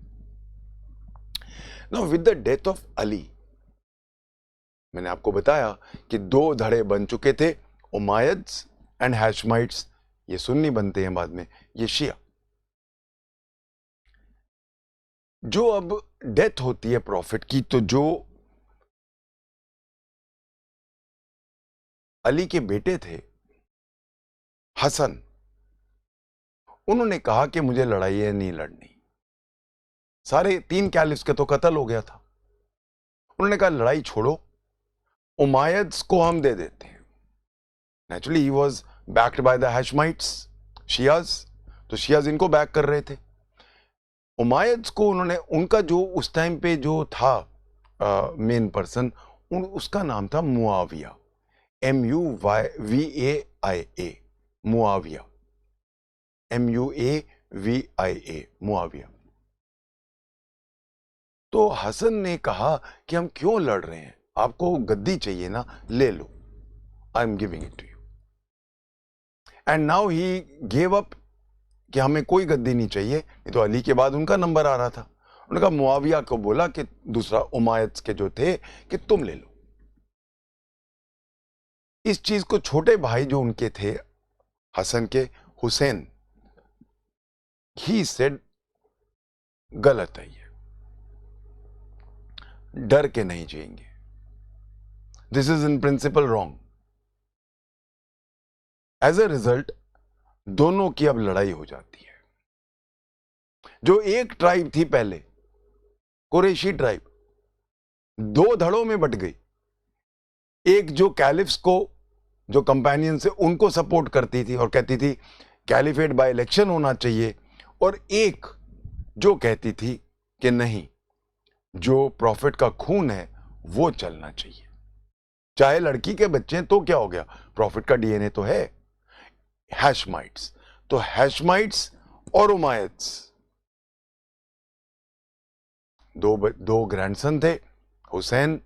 Now with the death of Ali, मैंने आपको बताया कि दो धड़े बन चुके थे, उमायद्स एंड हैशमाइट्स। ये सुन्नी बनते हैं बाद में, ये शिया। जो अब डेथ होती है प्रॉफिट की, तो जो अली के बेटे थे हसन, उन्होंने कहा कि मुझे लड़ाई नहीं लड़नी। सारे तीन कैलिफ्स के तो कत्ल हो गया था। उन्होंने कहा लड़ाई छोड़ो, उमायद्स को हम दे देते हैं। Naturally he was backed by the Hashemites, Shias, तो शियाज इनको बैक कर रहे थे। उमायद्स को उन्होंने, उनका जो उस टाइम पे जो था मेन पर्सन, उसका नाम था मुआविया, MUVAIA, मुआविया, MUAVIA, मुआविया। तो हसन ने कहा कि हम क्यों लड़ रहे हैं, आपको गद्दी चाहिए ना, ले लो, I am giving it to you. And now he gave up कि हमें कोई गद्दी नहीं चाहिए, नहीं तो अली के बाद उनका नंबर आ रहा था। उन्होंने कहा, मुआविया को बोला कि दूसरा उमायद्स के जो थे कि तुम ले लो। इस चीज को छोटे भाई जो उनके थे हसन के, हुसैन, ही सेड गलत है, ये डर के नहीं जिएंगे, this is in principle wrong. As a result दोनों की अब लड़ाई हो जाती है। जो एक ट्राइब थी पहले, कुरैशी ट्राइब, दो धड़ों में बट गई। एक जो कैलिफ्स को, जो कंपेनियन से, उनको सपोर्ट करती थी और कहती थी कैलिफेट बाय इलेक्शन होना चाहिए, और एक जो कहती थी कि नहीं, जो प्रॉफिट का खून है वो चलना चाहिए, चाहे लड़की के बच्चे हैं तो क्या हो गया, प्रॉफिट का डीएनए तो है। हैशमाइट्स, तो हैशमाइट्स और उमायद्स, दो ग्रैंडसन थे, हुसैन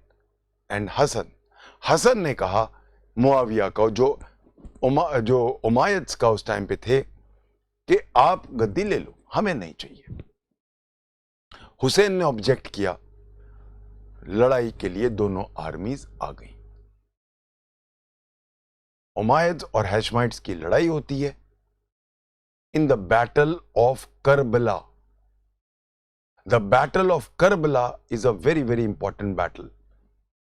एंड हसन। हसन ने कहा मुआविया का, जो उमायद्स का उस टाइम पे थे, कि आप गद्दी ले लो, हमें नहीं चाहिए। हुसैन ने ऑब्जेक्ट किया, लड़ाई के लिए दोनों आर्मीज आ गई। उमायद्स और हैशमाइट्स की लड़ाई होती है in the battle of Karbala. The battle of Karbala is a very, very important battle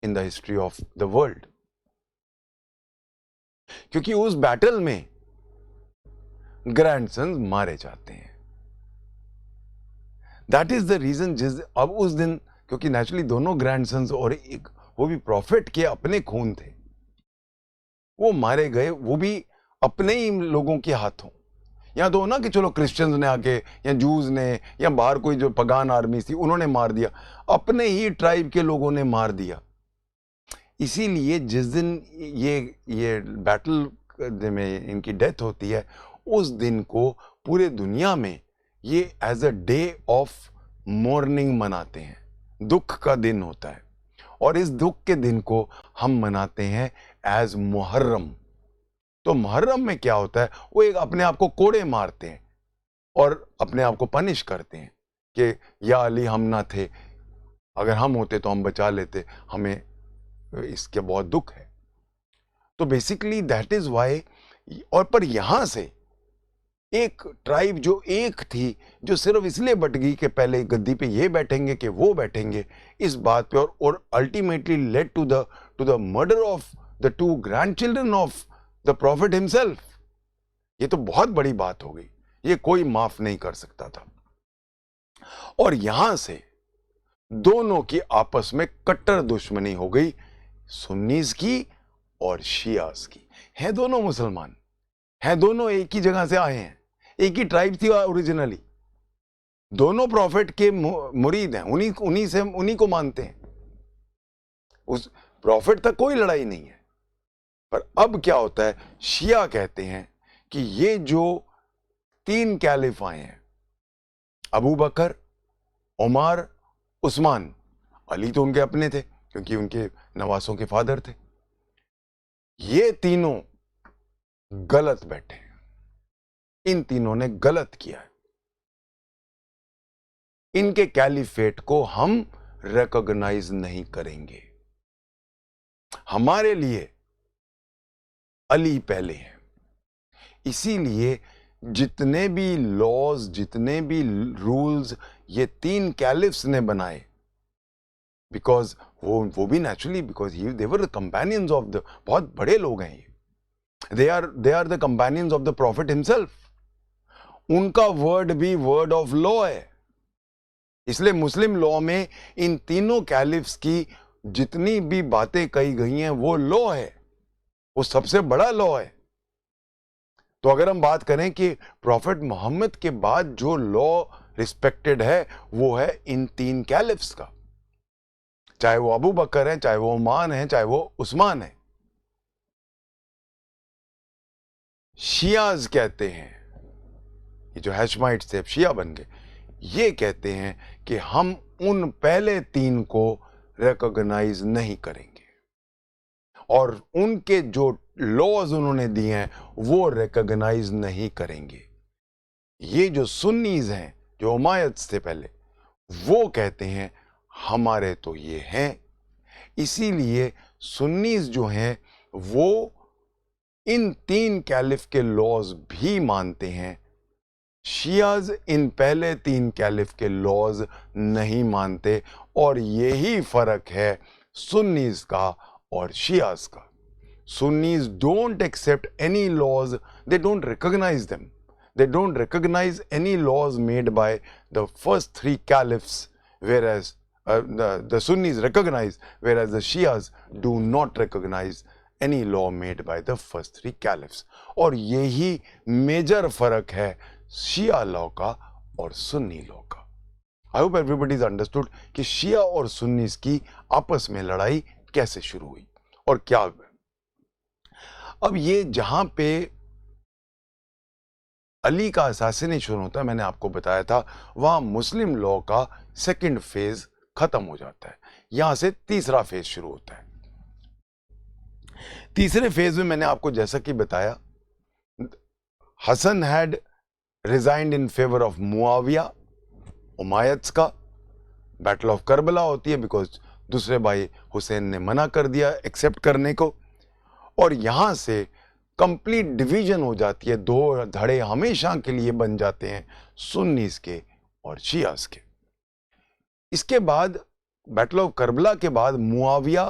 in the history of the world. क्योंकि उस बैटल में ग्रैंडसन्स मारे जाते हैं. That is the reason. अब उस दिन, क्योंकि नेचुरली दोनों ग्रैंडसन्स और एक वो भी प्रॉफिट के अपने खून थे, वो मारे गए, वो भी अपने ही लोगों के हाथों. यहाँ तो ना कि चलो क्रिश्चियंस ने आके या जूज ने या बाहर कोई जो पगान आर्मी थी उन्होंने मार दिया, अपने ही ट्राइब के लोगों ने मार दिया. इसीलिए जिस दिन ये बैटल में इनकी डेथ होती है, उस दिन को पूरे दुनिया में ये as a day of mourning मनाते हैं. दुख का दिन होता है. और इस दुख के दिन को हम मनाते हैं एज मुहर्रम. तो मुहर्रम में क्या होता है, वो एक अपने आप को कोड़े मारते हैं और अपने आप को पनिश करते हैं कि या अली हम ना थे, अगर हम होते तो हम बचा लेते, हमें इसके बहुत दुख है. तो बेसिकली दैट इज वाई. और पर यहां से एक ट्राइब जो एक थी, जो सिर्फ इसलिए बट गई कि पहले गद्दी पे ये बैठेंगे कि वो बैठेंगे, इस बात पे, और ultimately led to the murder of the 2 grandchildren of the prophet himself. ये तो बहुत बड़ी बात हो गई, ये कोई माफ नहीं कर सकता था. और यहां से दोनों की आपस में कट्टर दुश्मनी हो गई, सुन्नीस की और शियास की. हैं दोनों मुसलमान, हैं दोनों एक ही जगह से आए हैं, एक ही ट्राइब थी ओरिजिनली, दोनों प्रॉफिट के मुरीद हैं, उन्हीं को मानते हैं. उस प्रॉफिट तक कोई लड़ाई नहीं है. पर अब क्या होता है, शिया कहते हैं कि ये जो 3 कैलिफ आए हैं, अबू बकर, उमर, उस्मान, अली तो उनके अपने थे क्योंकि उनके नवासों के फादर थे, ये तीनों गलत बैठे. इन तीनों ने गलत किया है. इनके कैलिफेट को हम रिकॉग्नाइज नहीं करेंगे. हमारे लिए अली पहले हैं. इसीलिए जितने भी लॉज, जितने भी रूल्स ये 3 कैलिफ्स ने बनाए, बिकॉज वो भी naturally, because they were the companions of the, बहुत बड़े लोग हैं ये, they are the companions of the prophet himself. उनका वर्ड भी वर्ड ऑफ लॉ है. इसलिए मुस्लिम लॉ में इन तीनों कैलिफ्स की जितनी भी बातें कही गई हैं वो लॉ है, वो सबसे बड़ा लॉ है. तो अगर हम बात करें कि प्रॉफिट मोहम्मद के बाद जो लॉ रिस्पेक्टेड है वो है इन 3 कैलिफ्स का, चाहे वो अबू बकर है, चाहे वो उमान है, चाहे वो उस्मान है. शियाज कहते हैं, ये जो हैशमाइट से शिया बन गए, ये कहते हैं कि हम उन पहले 3 को रिकॉग्नाइज नहीं करेंगे और उनके जो लॉज उन्होंने दिए हैं वो रिकॉग्नाइज नहीं करेंगे. ये जो सुन्नीज हैं, जो उमायद से पहले, वो कहते हैं हमारे तो ये हैं. इसीलिए सुन्नीज जो हैं वो इन 3 कैलिफ के लॉज भी मानते हैं. शियाज इन पहले 3 कैलिफ के लॉज नहीं मानते. और यही फर्क है सुन्नीज का और शियाज का. Sunnis don't accept any laws, they don't recognise them, they don't recognise any laws made by the first 3 caliphs, whereas the Sunnis recognize, whereas the Shias do not recognize any law made by the first 3 caliphs. और यही major फर्क है शिया law का और Sunni law का. I hope everybody is understood कि शिया और सुन्नीस की आपस में लड़ाई कैसे शुरू हुई और क्या. अब ये जहां पे अली का असैसिनेशन होता है, मैंने आपको बताया था, वहां मुस्लिम लॉ का सेकंड फेज खत्म हो जाता है. यहां से तीसरा फेज शुरू होता है. तीसरे फेज में मैंने आपको जैसा कि बताया, Hasan had resigned in favour of Muawiya, Umayyads का. बैटल ऑफ करबला होती है बिकॉज दूसरे भाई हुसैन ने मना कर दिया एक्सेप्ट करने को. और यहां से कंप्लीट डिवीजन हो जाती है. 2 धड़े हमेशा के लिए बन जाते हैं, सुन्नीस के और शियास के. इसके बाद बैटल ऑफ करबला के बाद Muawiya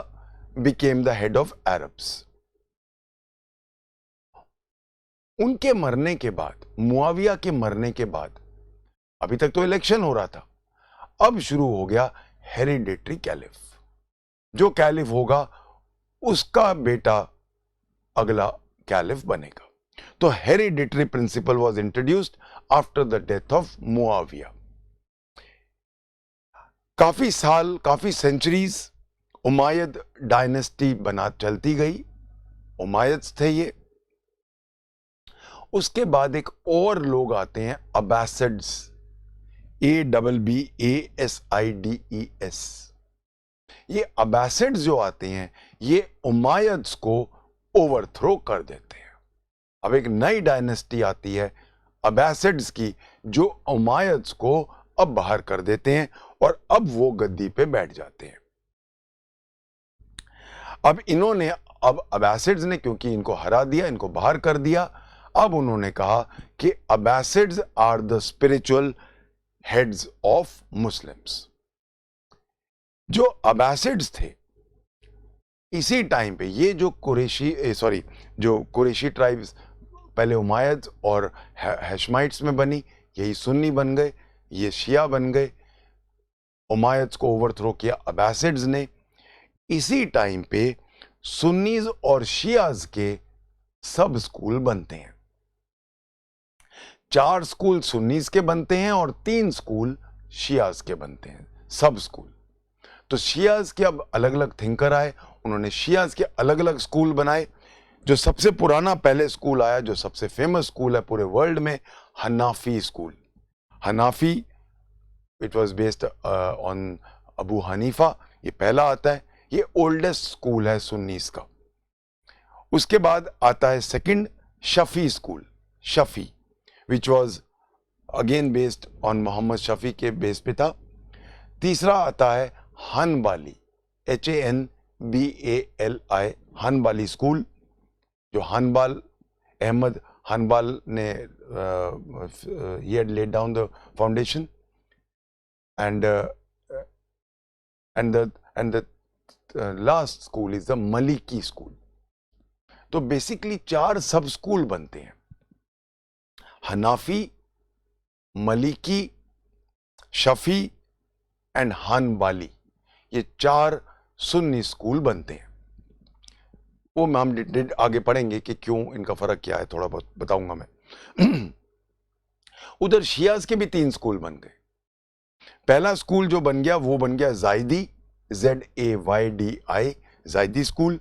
became the head of Arabs. उनके मरने के बाद, मुआविया के मरने के बाद, अभी तक तो इलेक्शन हो रहा था, अब शुरू हो गया हेरिडेटरी कैलिफ। जो कैलिफ होगा उसका बेटा अगला कैलिफ बनेगा। तो hereditary principle was introduced after the death of Muawiya. काफी साल, काफी सेंचुरीज उमायद डायनेस्टी बना चलती गई, उमायद्स थे ये। उसके बाद एक और लोग आते हैं, अब्बासिड्स, ABBASIDES। ये अब्बासिड्स जो आते हैं ये उमायद्स को ओवरथ्रो कर देते हैं। अब एक नई डायनेस्टी आती है अब्बासिड्स की, जो उमायद्स को अब बाहर कर देते हैं और अब वो गद्दी पे बैठ जाते हैं। अब इन्होंने, अब अब्बासिड्स ने क्योंकि इनको हरा दिया, इनको बाहर कर दिया, अब उन्होंने कहा कि Abbasids are the spiritual heads of Muslims. जो अब्बासिड्स थे इसी टाइम पे, ये जो कुरैशी ट्राइब्स पहले उमायद और हैशमाइट्स में बनी, यही सुन्नी बन गए, ये शिया बन गए। उमायद्स को ओवरथ्रो किया अब्बासिड्स ने। इसी टाइम पे सुन्नीज और शियाज के सब स्कूल बनते हैं। 4 स्कूल सुन्नीज के बनते हैं और 3 स्कूल शियाज के बनते हैं, सब स्कूल। तो शियाज के अब अलग अलग थिंकर आए, उन्होंने शियाज के अलग अलग स्कूल बनाए। जो सबसे पुराना पहले स्कूल आया, जो सबसे फेमस स्कूल है पूरे वर्ल्ड में, Hanafi school. Hanafi, it was based on Abu Hanifa, ये पहला आता है। ये ओल्डेस्ट स्कूल है सुन्नीस का। उसके बाद आता है second Shafi school, Shafi, which was again based on Mohammad Shafi के बेस पे था। तीसरा आता है हनबाली, HANBALI, हनबाली स्कूल, जो हनबाल, अहमद हनबाल ने he had laid down the foundation, and the last school is the Maliki school. तो बेसिकली 4 सब स्कूल बनते हैं, हनाफी, मलिकी, शफी एंड हनबाली। ये 4 सुन्नी स्कूल बनते हैं। वो हम आगे पढ़ेंगे कि क्यों इनका फर्क क्या है, थोड़ा बहुत बताऊंगा मैं। उधर शियाज के भी 3 स्कूल बन गए। पहला स्कूल जो बन गया वो बन गया जायदी, ZAYDI, जायदी स्कूल।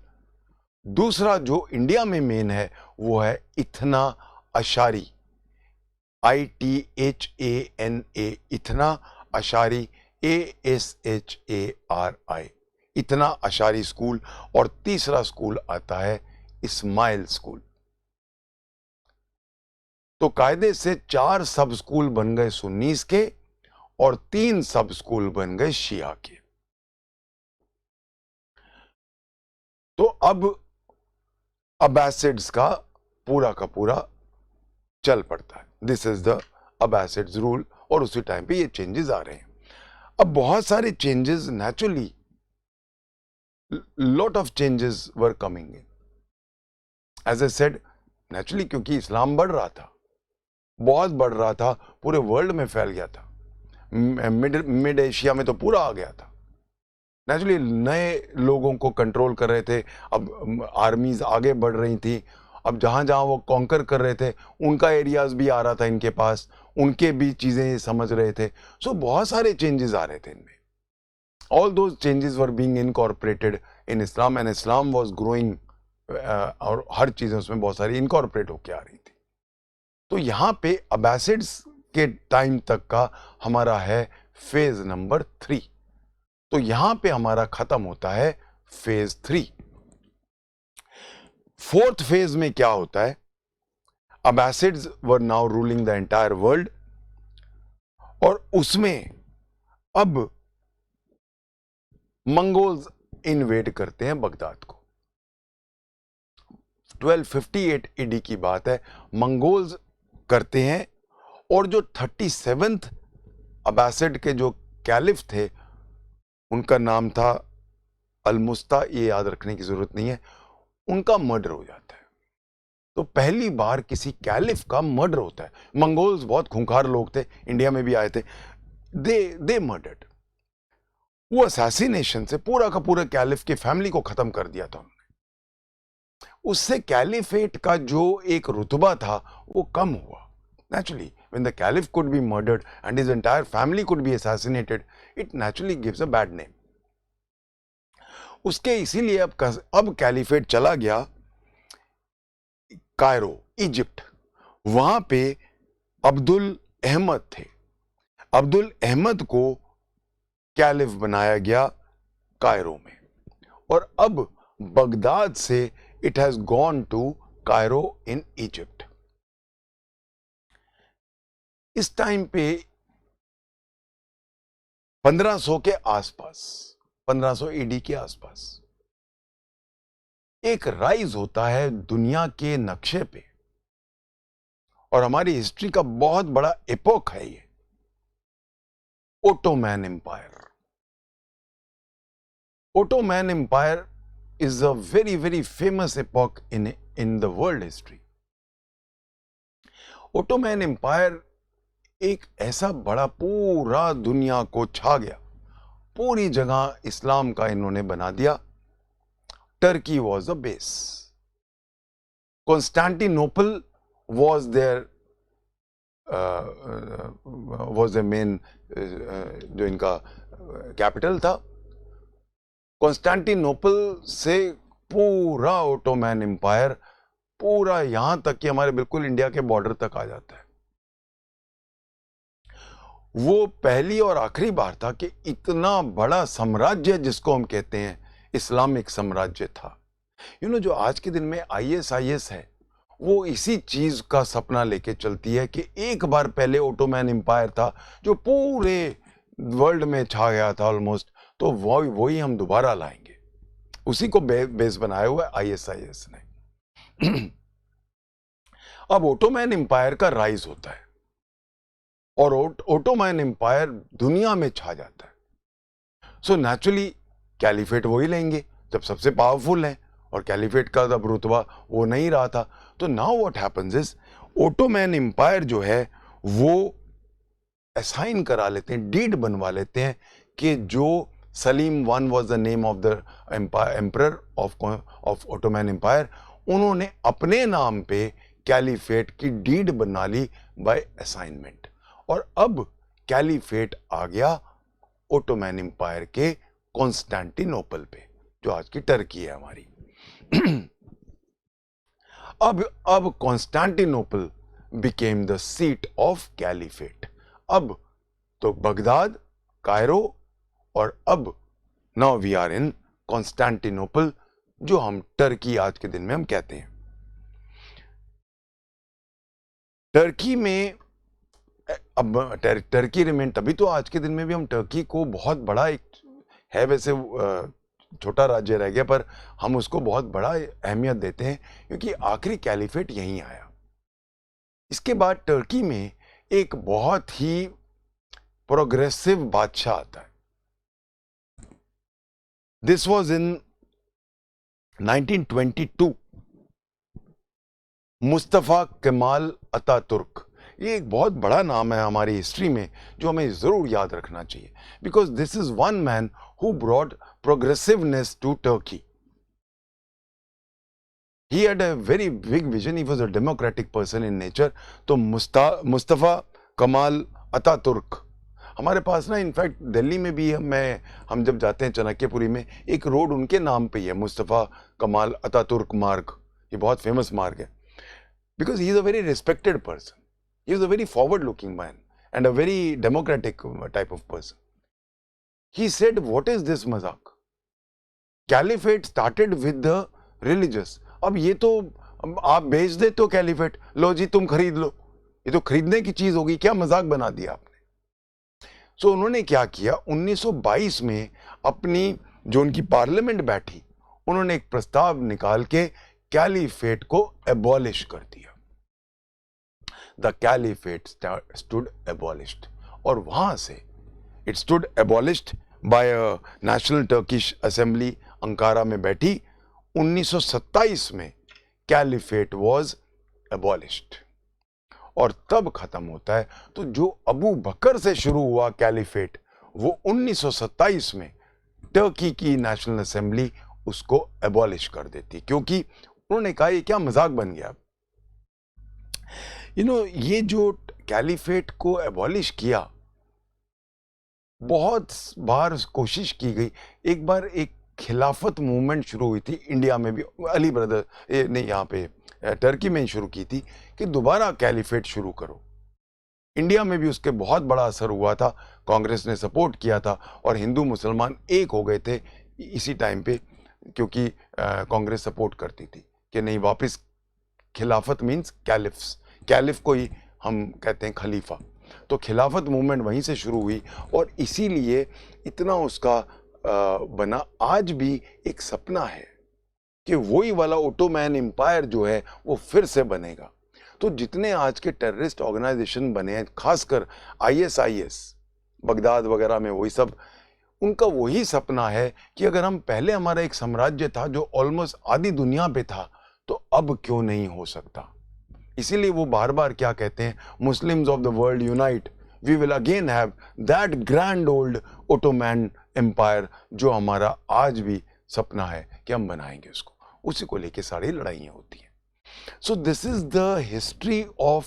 दूसरा जो इंडिया में मेन है वो है इथना अशारी, ITHANA, इथना अशारी, ASHARI, इतना अशारी स्कूल। और तीसरा स्कूल आता है इस्माइल स्कूल। तो कायदे से 4 सब स्कूल बन गए सुन्नीस के और 3 सब स्कूल बन गए शिया के। तो अब अब्बासिड्स का पूरा चल पड़ता है। This is the Abbasids rule. और उसी टाइम पे ये चेंजेस आ रहे हैं। अब बहुत सारे changes, naturally lot of changes were coming in. As I said, naturally क्योंकि इस्लाम बढ़ रहा था, बहुत बढ़ रहा था, पूरे वर्ल्ड में फैल गया था, मिड एशिया में तो पूरा आ गया था। नेचुरली नए लोगों को कंट्रोल कर रहे थे, अब आर्मीज आगे बढ़ रही थी, अब जहाँ जहाँ वो कॉन्कर कर रहे थे उनका एरियाज भी आ रहा था इनके पास, उनके भी चीज़ें समझ रहे थे। सो बहुत सारे चेंजेस आ रहे थे इनमें। All those changes were being incorporated in Islam and Islam was growing, और हर चीज़ें उसमें बहुत सारी इनकॉर्पोरेट होके आ रही थी। तो यहाँ पे अब्बासिड्स के टाइम तक का हमारा है फेज नंबर 3। तो यहाँ पे हमारा खत्म होता है फेज 3। 4th फेज में क्या होता है? Abbasids were now ruling the entire world, और उसमें अब मंगोल्स इन्वेड करते हैं बगदाद को। 1258 AD की बात है, मंगोल्स करते हैं। और जो 37th अब्बासिड के जो कैलिफ थे उनका नाम था अलमुस्ता, ये याद रखने की जरूरत नहीं है, उनका मर्डर हो जाता है। तो पहली बार किसी कैलिफ का मर्डर होता है। मंगोल्स बहुत खूंखार लोग थे, इंडिया में भी आए थे, दे मर्डर्ड। वो असैसिनेशन से पूरा का पूरा कैलिफ की फैमिली को खत्म कर दिया था उन्होंने। उससे कैलिफेट का जो एक रुतबा था वो कम हुआ। Naturally, when the caliph could be murdered and his entire family could be assassinated, it naturally gives a bad name. उसके इसीलिए अब कैलिफेट चला गया कायरो, इजिप्ट। वहां पे अब्दुल अहमद थे। अब्दुल अहमद को कैलिफ बनाया गया कायरो में, और अब बगदाद से it has gone to Cairo in Egypt. इस टाइम पे 1500 के आसपास, 1500 एडी के आसपास एक राइज होता है दुनिया के नक्शे पे, और हमारी हिस्ट्री का बहुत बड़ा एपोक है ये, Ottoman Empire. Ottoman Empire is a very, very famous epoch in the world history. Ottoman Empire एक ऐसा बड़ा पूरा दुनिया को छा गया, पूरी जगह इस्लाम का इन्होंने बना दिया। Turkey was a base. Constantinople was their main जो इनका कैपिटल था। कॉन्स्टेंटिनोपल से पूरा ओटोमैन एम्पायर, पूरा यहां तक कि हमारे बिल्कुल इंडिया के बॉर्डर तक आ जाता है। वो पहली और आखिरी बार था कि इतना बड़ा साम्राज्य जिसको हम कहते हैं इस्लामिक साम्राज्य था। जो आज के दिन में ISIS है, वो इसी चीज का सपना लेके चलती है कि एक बार पहले ओटोमैन एम्पायर था जो पूरे वर्ल्ड में छा गया था ऑलमोस्ट, तो वही हम दोबारा लाएंगे। उसी को बेस बनाया हुआ है ISIS ने। अब ओटोमैन एम्पायर का राइज होता है, और ओटोमैन एम्पायर दुनिया में छा जाता है। सो नेचुरली कैलिफेट वही लेंगे जब सबसे पावरफुल है, और कैलिफेट का तब रुतबा वो नहीं रहा था। तो now what happens is, Ottoman Empire जो है वो असाइन करा लेते हैं, डीड बनवा लेते हैं कि जो Selim one was the name of the emperor of Ottoman Empire, उन्होंने अपने नाम पे कैलिफेट की डीड बना ली बाय असाइनमेंट। और अब कैलिफेट आ गया ओटोमैन एम्पायर के कॉन्स्टेंटिनोपल पे, जो आज की टर्की है हमारी। अब Constantinople became the seat of caliphate. अब तो बगदाद, कायरो, और अब now we are in Constantinople, जो हम टर्की आज के दिन में हम कहते हैं। टर्की में अब टर्की रिमेन, तभी तो आज के दिन में भी हम टर्की को बहुत बड़ा एक है, वैसे छोटा राज्य रह गया पर हम उसको बहुत बड़ा अहमियत देते हैं क्योंकि आखिरी कैलिफेट यहीं आया। इसके बाद टर्की में एक बहुत ही प्रोग्रेसिव बादशाह आता है। This was in 1922। Mustafa Kemal Ataturk, ये एक बहुत बड़ा नाम है हमारी हिस्ट्री में जो हमें जरूर याद रखना चाहिए, because this is one man who brought progressiveness to Turkey. He had a very big vision. He was a democratic person in nature. तो मुस्तफा कमाल अतातुर्क हमारे पास ना, इनफैक्ट दिल्ली में भी हम जब जाते हैं चाणक्यपुरी में, एक रोड उनके नाम पे ही है, मुस्तफा कमाल अतातुर्क मार्ग। ये बहुत फेमस मार्ग है because he is a very respected person. He is a very forward-looking man and a very democratic type of person. He said, "What is this mazak? Caliphate started with the religious. अब ये तो आप बेच दे तो caliphate, लो जी तुम खरीद लो, ये तो खरीदने की चीज होगी, क्या मजाक बना दिया आपने।" सो उन्होंने क्या किया, 1922 में अपनी जो उनकी पार्लियामेंट बैठी, उन्होंने एक प्रस्ताव निकाल के कैलिफेट को एबॉलिश कर दिया। द कैलिफेट स्टूड एबॉलिश्ड, और वहां से it stood abolished by a national Turkish assembly Ankara में बैठी, 1927 में कैलिफेट वाज एबॉलिश्ड और तब खत्म होता है। तो जो अबू बकर से शुरू हुआ कैलिफेट, वो 1927 में टर्की की नेशनल असेंबली उसको एबॉलिश कर देती, क्योंकि उन्होंने कहा ये क्या मजाक बन गया। ये जो कैलिफेट को एबॉलिश किया, बहुत बार कोशिश की गई। एक बार एक खिलाफत मूवमेंट शुरू हुई थी इंडिया में भी, अली ब्रदर ने यहाँ पे टर्की में ही शुरू की थी कि दोबारा कैलिफेट शुरू करो। इंडिया में भी उसके बहुत बड़ा असर हुआ था, कांग्रेस ने सपोर्ट किया था और हिंदू मुसलमान एक हो गए थे इसी टाइम पे, क्योंकि कांग्रेस सपोर्ट करती थी कि नहीं, वापस खिलाफत मीन्स कैलिफ्स, कैलिफ को ही हम कहते हैं खलीफा। तो खिलाफत मूवमेंट वहीं से शुरू हुई और इसीलिए इतना उसका बना। आज भी एक सपना है कि वही वाला ओटोमैन एम्पायर जो है वो फिर से बनेगा। तो जितने आज के टेररिस्ट ऑर्गेनाइजेशन बने हैं, खासकर ISIS बगदाद वगैरह में, वही सब उनका वही सपना है कि अगर हम पहले, हमारा एक साम्राज्य था जो ऑलमोस्ट आधी दुनिया पे था, तो अब क्यों नहीं हो सकता। इसीलिए वो बार बार क्या कहते हैं, Muslims of the world unite, we will again have that grand old Ottoman Empire, जो हमारा आज भी सपना है कि हम बनाएंगे उसको। उसी को लेके सारी लड़ाइयाँ होती हैं। So this is the history of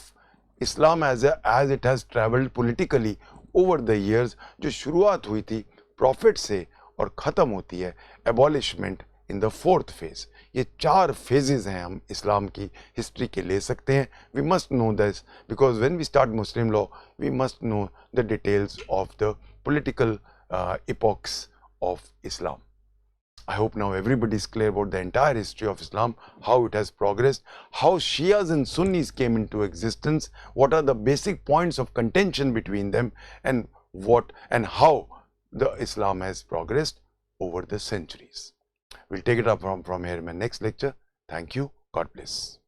Islam as it has traveled politically over the years, जो शुरुआत हुई थी प्रॉफिट से और ख़त्म होती है एबॉलिशमेंट इन द 4th फेज। ये 4 फेजेस हैं हम इस्लाम की हिस्ट्री के ले सकते हैं। We must know this because when we start Muslim law we must know the details of the political epochs of Islam. I hope now everybody is clear about the entire history of Islam, how it has progressed, how Shias and Sunnis came into existence, what are the basic points of contention between them, and how the Islam has progressed over the centuries. We'll take it up from here in my next lecture. Thank you. God bless.